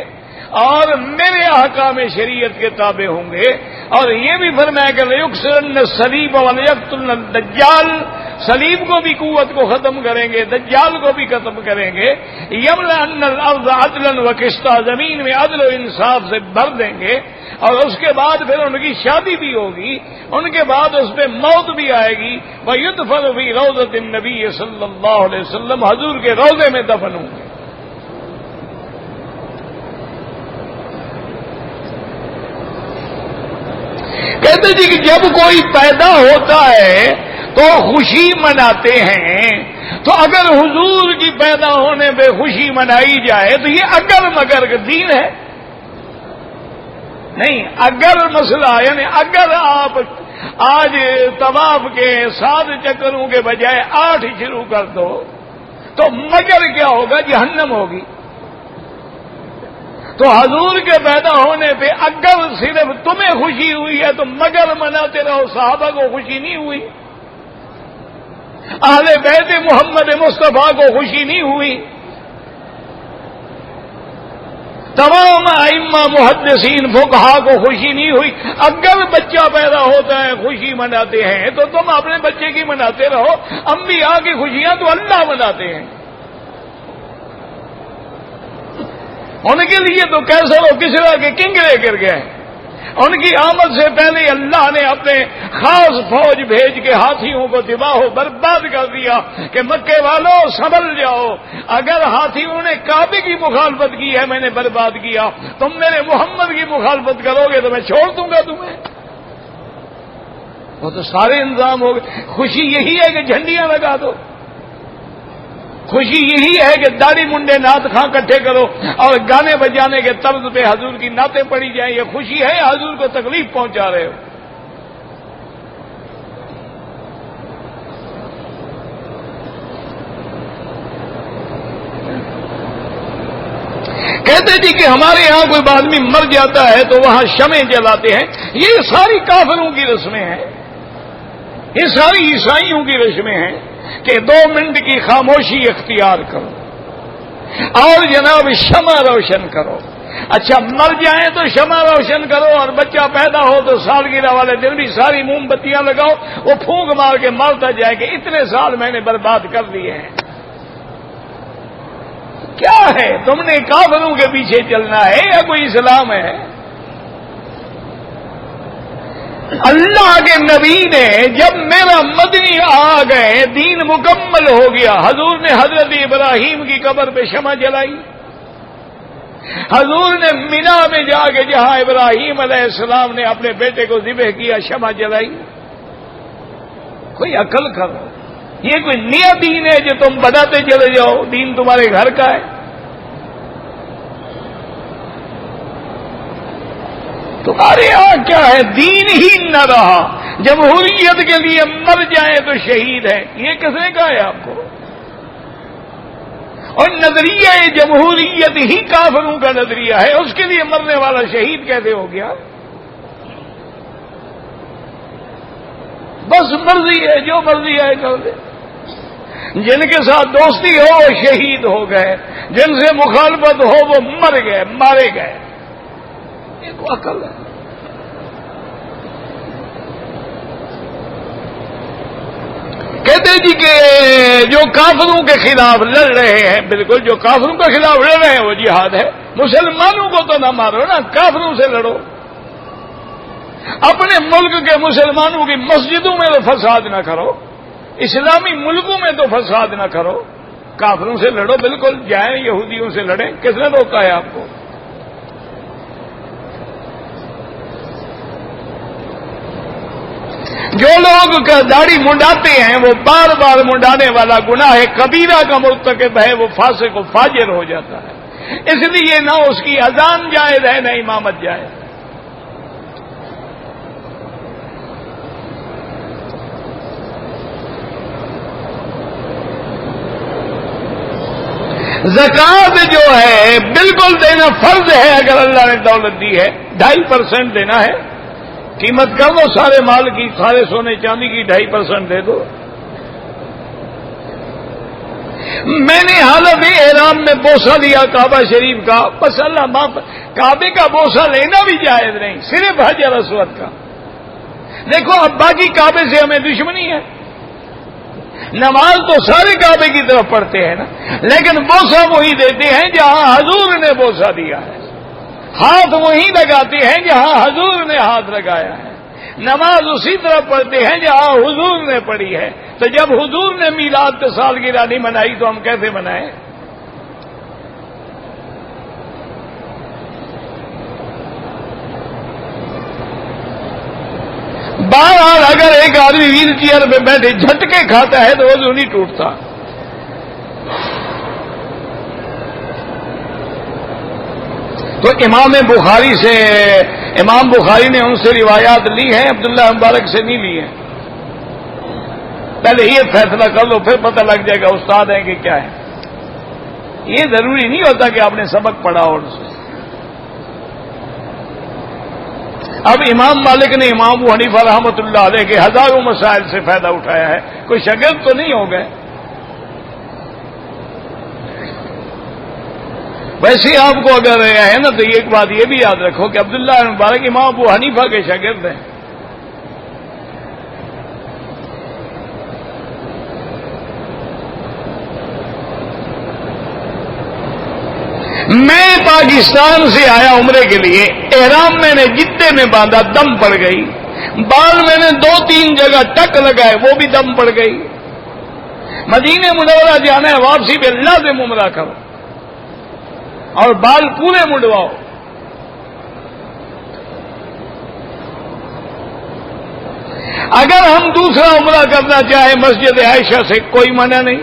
اور میرے احکام شریعت کے تابع ہوں گے. اور یہ بھی فرمایا کہ لَيُكْسِرَنَّ الصَّلِيبَ وَلَيَقْتُلْنَ الدَّجَّالَ، صلیب کو بھی قوت کو ختم کریں گے، دجال کو بھی ختم کریں گے. يَمْلَأَنَّ الْأَرْضَ عَدْلًا وَقِسْطًا، زمین میں عدل و انصاف سے بھر دیں گے. اور اس کے بعد پھر ان کی شادی بھی ہوگی، ان کے بعد اس پہ موت بھی آئے گی. وَيُدْفَنُ فِي رَوْضَةِ النَّبِيِّ صلی اللہ علیہ وسلم، حضور کے روضے میں دفن ہوں گے. کہتے جی کہ جب کوئی پیدا ہوتا ہے تو خوشی مناتے ہیں، تو اگر حضور کی پیدا ہونے پہ خوشی منائی جائے تو یہ اگر مگر کا دین ہے نہیں. اگر مسئلہ یعنی اگر آپ آج طواف کے 7 چکروں کے بجائے 8 شروع کر دو تو مگر کیا ہوگا؟ جہنم ہوگی. تو حضور کے پیدا ہونے پہ اگر صرف تمہیں خوشی ہوئی ہے تو مگر مناتے رہو، صحابہ کو خوشی نہیں ہوئی، اہل بیت محمد مصطفیٰ کو خوشی نہیں ہوئی، تمام ائمہ محدثین فقہا کو خوشی نہیں ہوئی. اگر بچہ پیدا ہوتا ہے خوشی مناتے ہیں تو تم اپنے بچے کی مناتے رہو. انبیاء کی خوشیاں تو اللہ مناتے ہیں، ان کے لیے تو کیسر و کسرا کے کنگرے گر گئے. ان کی آمد سے پہلے اللہ نے اپنے خاص فوج بھیج کے ہاتھیوں کو تباہ و برباد کر دیا کہ مکے والوں سنبھل جاؤ، اگر ہاتھیوں نے کعبے کی مخالفت کی ہے میں نے برباد کیا، تم میرے محمد کی مخالفت کرو گے تو میں چھوڑ دوں گا تمہیں۔ وہ تو سارے انتظام ہو گئے۔ خوشی یہی ہے کہ جھنڈیاں لگا دو، خوشی یہی ہے کہ داڑھی منڈے نعت خاں کٹھے کرو اور گانے بجانے کے طرز پہ حضور کی نعتیں پڑھی جائیں، یہ خوشی ہے یا حضور کو تکلیف پہنچا رہے ہو؟ کہتے جی کہ ہمارے یہاں کوئی آدمی مر جاتا ہے تو وہاں شمع جلاتے ہیں، یہ ساری کافروں کی رسمیں ہیں، یہ ساری عیسائیوں کی رسمیں ہیں کہ 2 منٹ کی خاموشی اختیار کرو اور جناب شمع روشن کرو۔ اچھا مر جائیں تو شمع روشن کرو، اور بچہ پیدا ہو تو سالگرہ والے دن بھی ساری موم بتیاں لگاؤ، وہ پھونک مار کے مرتا جائے کہ اتنے سال میں نے برباد کر دیے ہیں۔ کیا ہے تم نے کافروں کے پیچھے چلنا ہے یا کوئی اسلام ہے؟ اللہ کے نبی نے جب میرا مدنی آ گئے دین مکمل ہو گیا، حضور نے حضرت ابراہیم کی قبر پہ شمع جلائی، حضور نے مینا میں جا کے جہاں ابراہیم علیہ السلام نے اپنے بیٹے کو ذبح کیا شمع جلائی۔ کوئی عقل کرو، یہ کوئی نیا دین ہے جو تم بناتے چلے جاؤ، دین تمہارے گھر کا ہے؟ تمہارے یہاں کیا ہے؟ دین ہی نہ رہا، جمہوریت کے لیے مر جائیں تو شہید ہیں، یہ کس نے کہا ہے آپ کو؟ اور نظریہ جمہوریت ہی کافروں کا نظریہ ہے، اس کے لیے مرنے والا شہید کیسے ہو گیا؟ بس مرضی ہے، جو مرضی ہے کر دے، جن کے ساتھ دوستی ہو وہ شہید ہو گئے، جن سے مخالفت ہو وہ مر گئے، مارے گئے۔ یہ تو عقل ہے۔ کہتے جی کہ جو کافروں کے خلاف لڑ رہے ہیں، بالکل جو کافروں کے خلاف لڑ رہے ہیں وہ جہاد ہے، مسلمانوں کو تو نہ مارو نا، کافروں سے لڑو۔ اپنے ملک کے مسلمانوں کی مسجدوں میں تو فساد نہ کرو، اسلامی ملکوں میں تو فساد نہ کرو، کافروں سے لڑو، بالکل جائیں یہودیوں سے لڑیں، کس نے روکا ہے آپ کو؟ جو لوگ داڑھی منڈاتے ہیں وہ بار بار منڈانے والا گناہ کبیرہ کا مرتکب ہے، وہ فاسق و فاجر ہو جاتا ہے، اس لیے نہ اس کی اذان جائز ہے نہ امامت جائز۔ زکات جو ہے بالکل دینا فرض ہے، اگر اللہ نے دولت دی ہے 2.5% دینا ہے، قیمت کر دو سارے مال کی، سارے سونے چاندی کی 2.5% دے دو۔ میں نے حالت احرام میں بوسہ دیا کعبہ شریف کا، بس اللہ معاف، کعبے کا بوسہ لینا بھی جائز نہیں، صرف حجر اسود کا۔ دیکھو اب باقی کعبے سے ہمیں دشمنی ہے، نماز تو سارے کعبے کی طرف پڑھتے ہیں نا، لیکن بوسہ وہی دیتے ہیں جہاں حضور نے بوسہ دیا ہے، ہاتھ وہی لگاتے ہیں جہاں حضور نے ہاتھ لگایا ہے، نماز اسی طرح پڑھتے ہیں جہاں حضور نے پڑھی ہے۔ تو جب حضور نے میلاد کے سالگرہ نہیں منائی تو ہم کیسے منائیں؟ بہرحال اگر ایک آدمی ویل چیئر پہ بیٹھے جھٹکے کھاتا ہے تو وضو نہیں ٹوٹتا۔ تو امام بخاری نے ان سے روایات لی ہیں، عبداللہ مبارک سے نہیں لی ہیں۔ پہلے یہ فیصلہ کر لو پھر پتہ لگ جائے گا استاد ہیں کہ کیا ہے۔ یہ ضروری نہیں ہوتا کہ آپ نے سبق پڑھا اور سے۔ اب امام مالک نے امام ابو حنیفہ رحمۃ اللہ علیہ کے ہزاروں مسائل سے فائدہ اٹھایا ہے، کوئی شاگرد تو نہیں ہو گئے۔ ویسے آپ کو اگر ہے نا تو ایک بات یہ بھی یاد رکھو کہ عبداللہ مبارک امام ابو حنیفہ کے شاگرد ہیں۔ میں پاکستان سے آیا عمرے کے لیے، احرام میں نے جدے میں باندھا، دم پڑ گئی، بال میں نے 2-3 جگہ ٹک لگائے، وہ بھی دم پڑ گئی۔ مدینہ منورہ جانا ہے، واپسی پہ لازم عمرہ کرو اور بال پورے منڈواؤ۔ اگر ہم دوسرا عمرہ کرنا چاہیں مسجد عائشہ سے، کوئی منع نہیں۔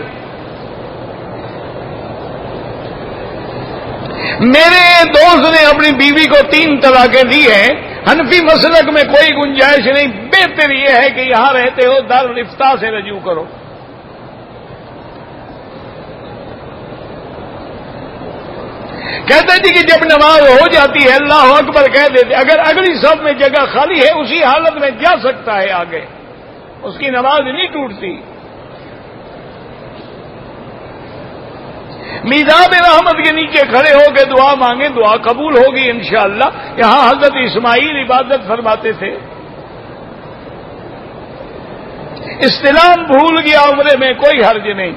میرے دوست نے اپنی بیوی کو 3 طلاقیں دی ہیں، حنفی مسلک میں کوئی گنجائش نہیں، بہتر یہ ہے کہ یہاں رہتے ہو دارالفتاء سے رجوع کرو۔ کہتے جی کہ جب نماز ہو جاتی ہے اللہ اکبر کہہ دیتے، اگر اگلی صف میں جگہ خالی ہے اسی حالت میں جا سکتا ہے آگے، اس کی نماز نہیں ٹوٹتی۔ میزاب رحمت کے نیچے کھڑے ہو کے دعا مانگے، دعا قبول ہوگی انشاءاللہ۔ یہاں حضرت اسماعیل عبادت فرماتے تھے، استلام بھول گیا عمرے میں کوئی حرج نہیں۔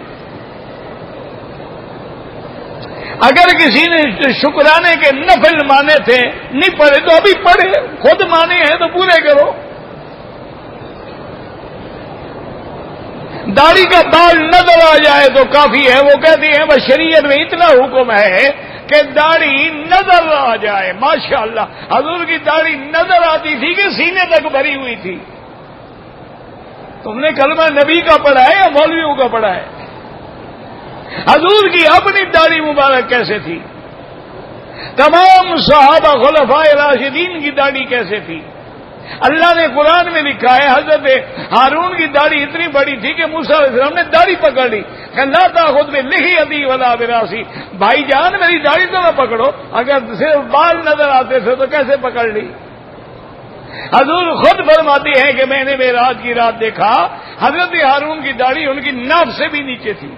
اگر کسی نے شکرانے کے نفل مانے تھے نہیں پڑھے تو ابھی پڑھے، خود مانے ہیں تو پورے کرو۔ داڑھی کا بال نظر آ جائے تو کافی ہے، وہ کہتے ہیں بس شریعت میں اتنا حکم ہے کہ داڑھی نظر آ جائے۔ ماشاءاللہ حضور کی داڑھی نظر آتی تھی کہ سینے تک بھری ہوئی تھی۔ تم نے کلمہ نبی کا پڑھا ہے یا مولویوں کا پڑھا ہے؟ حضور کی اپنی داڑھی مبارک کیسے تھی؟ تمام صحابہ خلفائے راشدین کی داڑھی کیسے تھی؟ اللہ نے قرآن میں لکھا ہے حضرت ہارون کی داڑھی اتنی بڑی تھی کہ موسیٰ علیہ السلام نے داڑھی پکڑ لی کہ لا تاخذ بلحیتی ولا براسی، بھائی جان میری داڑھی تو نہ پکڑو، اگر صرف بال نظر آتے تھے تو کیسے پکڑ لی؟ حضور خود فرماتے ہیں کہ میں نے معراج کی رات دیکھا، حضرت ہارون کی داڑھی ان کی ناف سے بھی نیچے تھی۔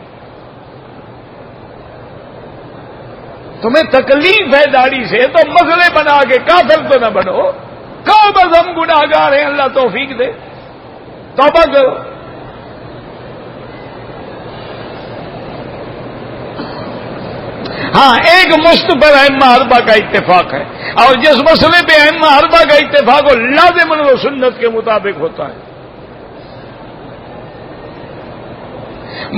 تمہیں تکلیف ہے داڑھی سے تو مسئلے بنا کے کافر تو نہ بنو، کہو بس ہم گناہگار ہیں اللہ توفیق دے، توبہ کرو۔ ہاں ایک مشت پر ائمہ اربعہ کا اتفاق ہے، اور جس مسئلے پہ ائمہ اربعہ کا اتفاق ہو لازماً وہ سنت کے مطابق ہوتا ہے۔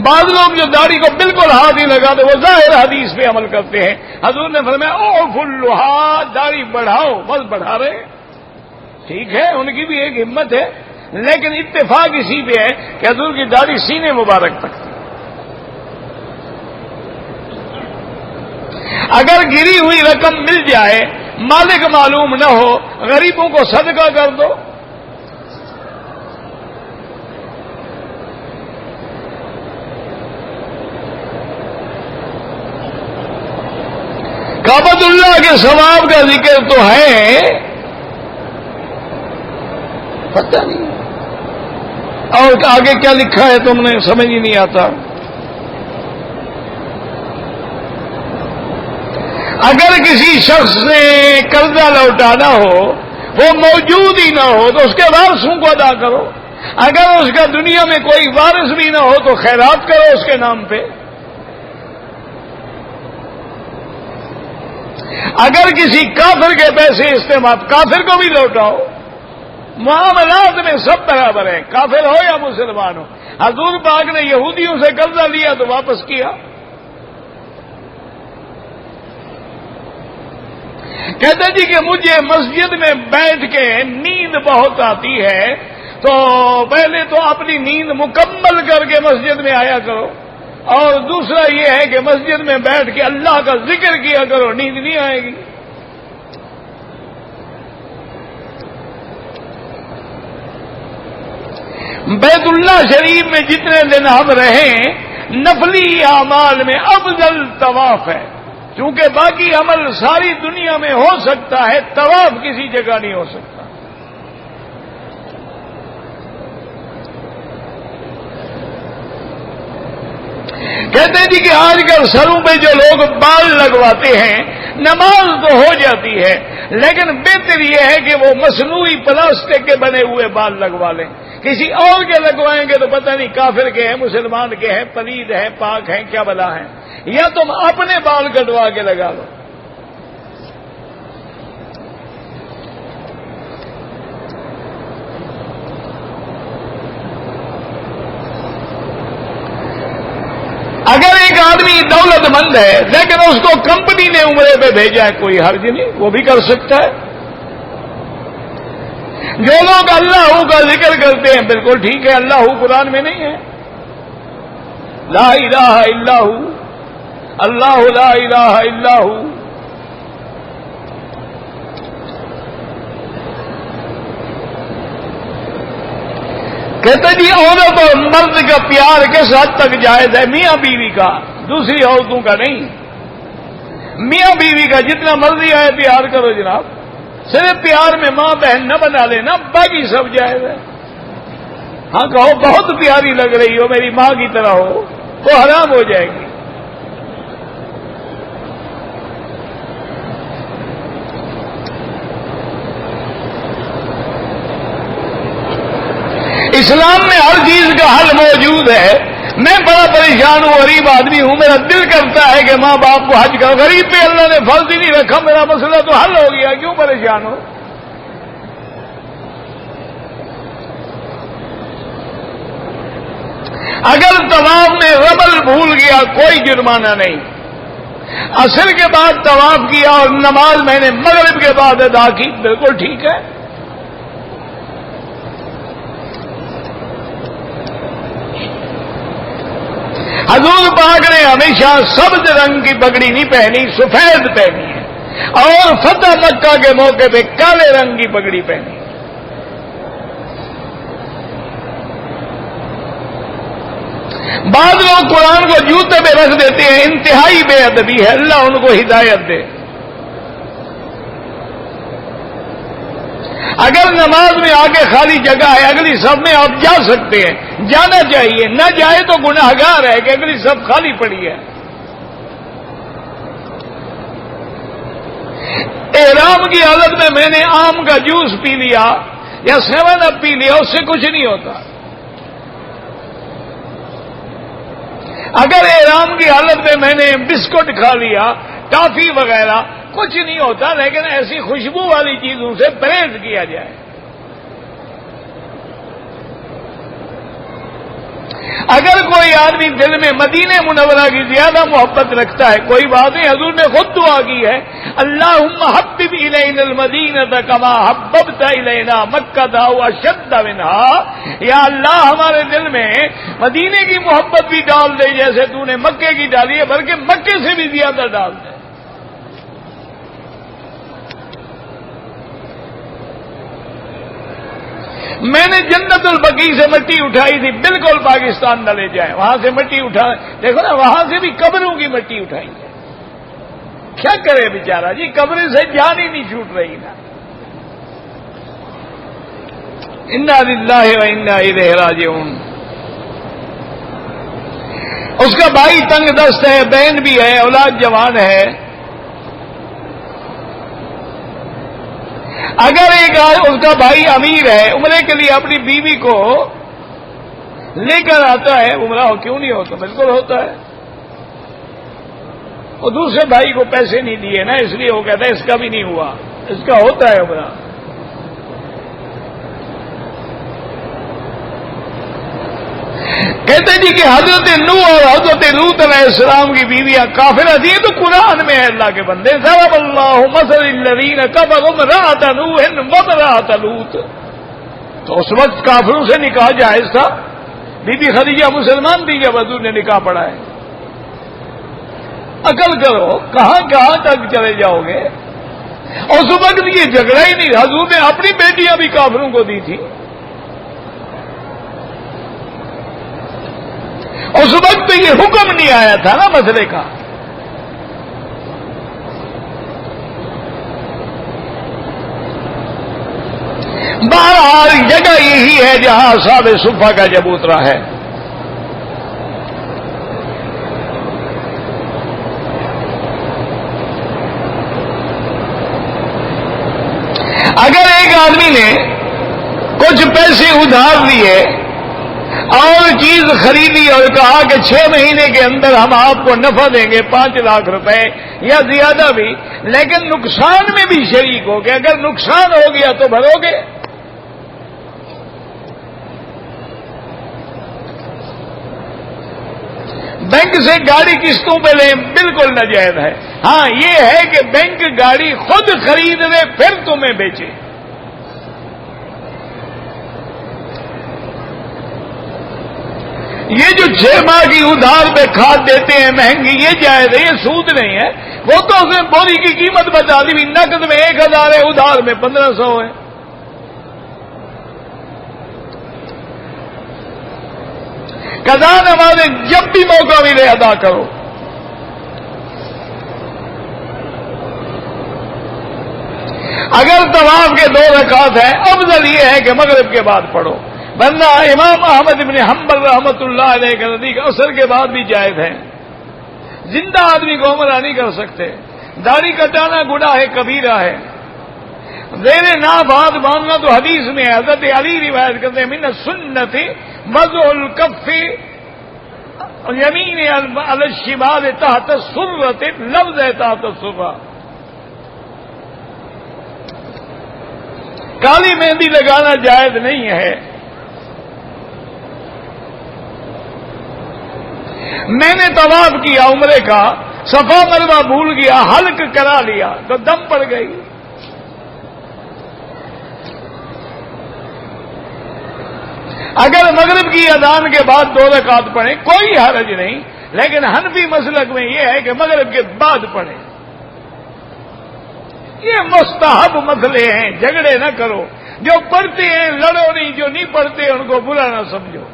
بعض لوگ جو داڑھی کو بالکل ہاتھ ہی لگاتے وہ ظاہر حدیث پہ عمل کرتے ہیں۔ حضور نے فرمایا اوفوا اللحى، داڑھی بڑھاؤ، بس بڑھا رہے، ٹھیک ہے ان کی بھی ایک ہمت ہے، لیکن اتفاق اسی پہ ہے کہ حضور کی داڑھی سینے مبارک تک تھی۔ اگر گری ہوئی رقم مل جائے، مالک معلوم نہ ہو، غریبوں کو صدقہ کر دو۔ کعبۃ اللہ کے ثواب کا ذکر تو ہے، پتہ نہیں اور آگے کیا لکھا ہے تم نے سمجھ ہی نہیں آتا۔ اگر کسی شخص نے قرضہ لوٹانا ہو، وہ موجود ہی نہ ہو تو اس کے وارثوں کو ادا کرو۔ اگر اس کا دنیا میں کوئی وارث بھی نہ ہو تو خیرات کرو اس کے نام پہ۔ اگر کسی کافر کے پیسے استعمال، کافر کو بھی لوٹاؤ۔ معاملات میں سب برابر ہیں، کافر ہو یا مسلمان ہو۔ حضور پاک نے یہودیوں سے قرضہ لیا تو واپس کیا۔ کہتے جی کہ مجھے مسجد میں بیٹھ کے نیند بہت آتی ہے، تو پہلے تو اپنی نیند مکمل کر کے مسجد میں آیا کرو، اور دوسرا یہ ہے کہ مسجد میں بیٹھ کے اللہ کا ذکر کیا کرو، نیند نہیں آئے گی۔ بیت اللہ شریف میں جتنے دن ہم رہیں، نفلی اعمال میں افضل طواف ہے، کیونکہ باقی عمل ساری دنیا میں ہو سکتا ہے، طواف کسی جگہ نہیں ہو سکتا۔ کہتے ہیں جی کہ آج کل سروں پہ جو لوگ بال لگواتے ہیں، نماز تو ہو جاتی ہے، لیکن بہتر یہ ہے کہ وہ مصنوعی پلاسٹک کے بنے ہوئے بال لگوا لیں۔ کسی اور کے لگوائیں گے تو پتہ نہیں کافر کے ہیں، مسلمان کے ہیں، پلید ہیں، پاک ہیں، کیا بلا ہیں۔ یا تم اپنے بال کٹوا کے لگا لو۔ ضرورت مند ہے لیکن اس کو کمپنی نے عمرے پہ بھیجا ہے، کوئی حرج نہیں، وہ بھی کر سکتا ہے۔ جو لوگ اللہ کا ذکر کرتے ہیں بالکل ٹھیک ہے، اللہ قرآن میں نہیں ہے، لا الہ الا ہو، اللہ لا الہ الا ہو۔ کہتے جی عورت اور مرد کا پیار کس حد تک جائز ہے؟ میاں بیوی کا، دوسری عورتوں کا نہیں۔ میاں بیوی کا جتنا مرضی آئے پیار کرو جناب، صرف پیار میں ماں بہن نہ بنا لینا، باقی سب جائز ہے۔ ہاں کہو بہت پیاری لگ رہی ہو، میری ماں کی طرح ہو، تو حرام ہو جائے گی۔ اسلام میں ہر چیز کا حل موجود ہے۔ میں بڑا پریشان ہوں، غریب آدمی ہوں، میرا دل کرتا ہے کہ ماں باپ کو حج کرو، غریب پہ اللہ نے فرض ہی نہیں رکھا، میرا مسئلہ تو حل ہو گیا، کیوں پریشان ہو؟ اگر طواف میں رمل بھول گیا کوئی جرمانہ نہیں، عصر کے بعد طواف کیا اور نماز میں نے مغرب کے بعد ادا کی، بالکل ٹھیک ہے۔ حضور پاک نے ہمیشہ سبز رنگ کی پگڑی نہیں پہنی، سفید پہنی ہے، اور فتح مکہ کے موقع پہ کالے رنگ کی پگڑی پہنی۔ بعض لوگ قرآن کو جوتے پہ رکھ دیتے ہیں، انتہائی بے ادبی ہے، اللہ ان کو ہدایت دے۔ اگر نماز میں آگے خالی جگہ ہے، اگلی صف میں آپ جا سکتے ہیں، جانا چاہیے، نہ جائے تو گناہگار ہے کہ اگلی صف خالی پڑی ہے۔ احرام کی حالت میں نے آم کا جوس پی لیا یا 7 اپ پی لیا، اس سے کچھ نہیں ہوتا۔ اگر احرام کی حالت میں نے بسکٹ کھا لیا، ٹافی وغیرہ، کچھ نہیں ہوتا، لیکن ایسی خوشبو والی چیزوں سے پرہیز کیا جائے۔ اگر کوئی آدمی دل میں مدینہ منورہ کی زیادہ محبت رکھتا ہے، کوئی بات نہیں، حضور نے خود دعا کی ہے، اللہم حبب الینا المدینہ کما حببت الینا مکہ او اشد منہا، یا اللہ ہمارے دل میں مدینے کی محبت بھی ڈال دے جیسے تو نے مکے کی ڈالی ہے، بلکہ مکے سے بھی زیادہ ڈال دے۔ میں نے جنت البقیع سے مٹی اٹھائی تھی، بالکل پاکستان نہ لے جائیں، وہاں سے مٹی اٹھا، دیکھو نا وہاں سے بھی قبروں کی مٹی اٹھائی ہے، کیا کرے بیچارہ جی، قبریں سے جان ہی نہیں چھوٹ رہی نا۔ انا للہ و انا الیہ راجعون۔ اس کا بھائی تنگ دست ہے، بہن بھی ہے، اولاد جوان ہے۔ اگر اس کا بھائی امیر ہے، عمرے کے لیے اپنی بیوی کو لے کر آتا ہے، عمرہ کیوں نہیں ہوتا؟ بالکل ہوتا ہے۔ وہ دوسرے بھائی کو پیسے نہیں دیے نا، اس لیے وہ کہتا ہے اس کا بھی نہیں ہوا، اس کا ہوتا ہے عمرہ۔ کہتے جی کہ حضرت نوح اور حضرت لوط علیہ السلام کی بیویاں کافرہ تھیں، تو قرآن میں ہے اللہ کے بندے، ضرب اللہ مثل الذین کفروا امرأۃ نوح وامرأۃ لوط، تو اس وقت کافروں سے نکاح جائز تھا۔ بی بی خدیجہ مسلمان تھی جب حضور نے نکاح پڑھا ہے۔ عقل کرو، کہاں کہاں تک چلے جاؤ گے؟ اس وقت یہ جھگڑا ہی نہیں، حضور نے اپنی بیٹیاں بھی کافروں کو دی تھی۔ اس وقت یہ حکم نہیں آیا تھا نا مسئلے کا۔ بہرحال جگہ یہی ہے جہاں اصحاب صفہ کا چبوترا ہے۔ اگر ایک آدمی نے کچھ پیسے ادھار لیے اور چیز خریدی اور کہا کہ 6 مہینے کے اندر ہم آپ کو نفع دیں گے 5 لاکھ روپے یا زیادہ بھی، لیکن نقصان میں بھی شریک ہو گئے، اگر نقصان ہو گیا تو بھرو گے؟ بینک سے گاڑی قسطوں پہ لیں بالکل ناجائز ہے. ہاں یہ ہے کہ بینک گاڑی خود خرید لے پھر تمہیں بیچے. یہ جو 6 ماہ کی ادھار پہ کھاد دیتے ہیں مہنگی، یہ جائز ہے، یہ سود نہیں ہے. وہ تو اس نے بوری کی قیمت بتا دی، نقد میں 1000 ہے، ادھار میں 1500 ہے. قضا نمازیں جب بھی موقع ملے ادا کرو. اگر طواف کے 2 رکعت ہیں، افضل یہ ہے کہ مغرب کے بعد پڑھو، ورنہ امام احمد بن حنبل رحمۃ اللہ علیہ کے نزدیک عصر کے بعد بھی جائز ہے. زندہ آدمی کو عمرہ نہیں کر سکتے. داڑھی کٹانا گناہ ہے، کبیرہ ہے. زیر ناف ہاتھ باندھنا تو حدیث میں ہے. حضرت علی روایت کرتے ہیں من السنت وضع الکف یمین علی الشمال تحت السرۃ، لفظ ہے تحت السرۃ. کالی مہندی لگانا جائز نہیں ہے. میں نے طواف کیا عمرے کا، صفا مروہ بھول گیا، حلق کرا لیا تو دم پڑ گئی. اگر مغرب کی اذان کے بعد 2 رکعت پڑھیں کوئی حرج نہیں، لیکن حنفی مسلک میں یہ ہے کہ مغرب کے بعد پڑھیں. یہ مستحب مسئلے ہیں، جھگڑے نہ کرو. جو پڑھتے ہیں لڑو نہیں، جو نہیں پڑھتے ان کو برا نہ سمجھو.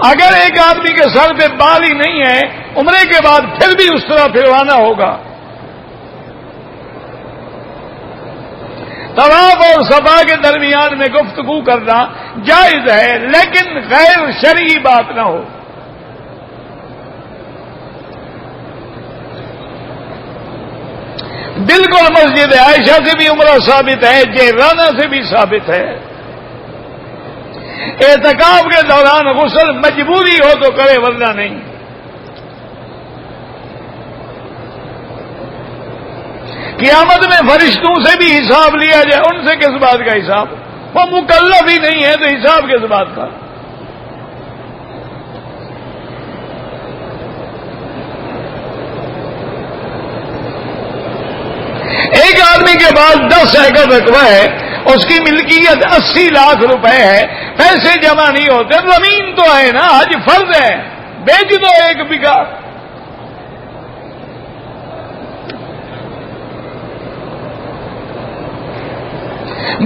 اگر ایک آدمی کے سر پہ بال ہی نہیں ہے، عمرے کے بعد پھر بھی اس طرح پھروانا ہوگا. طواف اور صفا کے درمیان میں گفتگو کرنا جائز ہے، لیکن غیر شرعی بات نہ ہو. بالکل مسجد عائشہ سے بھی عمرہ ثابت ہے، جیرانہ سے بھی ثابت ہے. اعتکاف کے دوران غسل مجبوری ہو تو کرے، ورنہ نہیں. قیامت میں فرشتوں سے بھی حساب لیا جائے، ان سے کس بات کا حساب؟ وہ مکلف ہی نہیں ہے تو حساب کس بات کا؟ ایک آدمی کے پاس 10 ایکڑ رقبہ ہے، اس کی ملکیت 80 لاکھ روپے ہے، پیسے جمع نہیں ہوتے. زمین تو ہے نا، حج فرض ہے، بیچ دو 1 بیگھہ.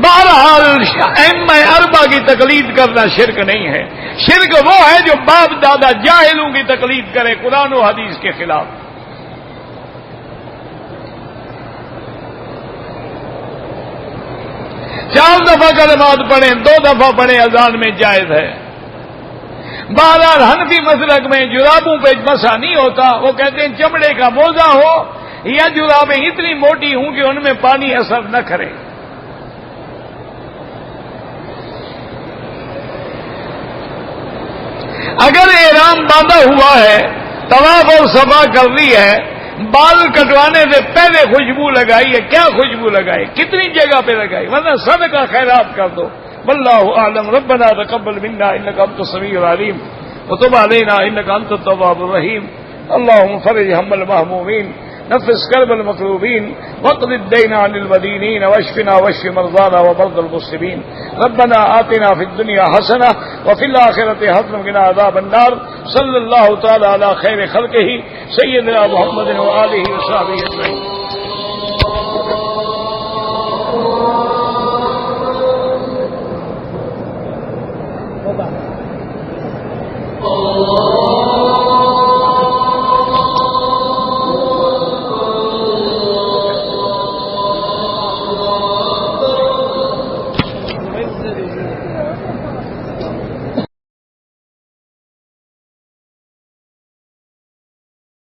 بہرحال ائمہ اربعہ کی تقلید کرنا شرک نہیں ہے. شرک وہ ہے جو باپ دادا جاہلوں کی تقلید کرے قرآن و حدیث کے خلاف. چار دفعہ کلمات پڑھیں، 2 دفعہ پڑھیں، اذان میں جائز ہے. بہرحال حنفی مسلک میں جرابوں پہ مسا نہیں ہوتا. وہ کہتے ہیں چمڑے کا موزہ ہو یا جرابیں اتنی موٹی ہوں کہ ان میں پانی اثر نہ کرے. اگر احرام باندھا ہوا ہے، طواف اور صفا کر لی ہے، بال کٹوانے سے پہلے خوشبو لگائی ہے، کیا خوشبو لگائی، کتنی جگہ پہ لگائی، ورنہ صدقہ خیرات کر دو. واللہ اعلم. ربنا تقبل منا انك انت السميع العليم وتب علينا انك انت التواب الرحيم. اللهم فرج هم المهمومين، نفس كرب المكروبين، واقض الدين عن المدينين، واشفنا واشف مرضانا ومرضى المسلمين. ربنا آتنا في الدنيا حسنة وفي الآخرة حسنة وقنا عذاب النار. صلى الله تعالى على خير خلقه سيدنا محمد وآله وصحبه أجمعين.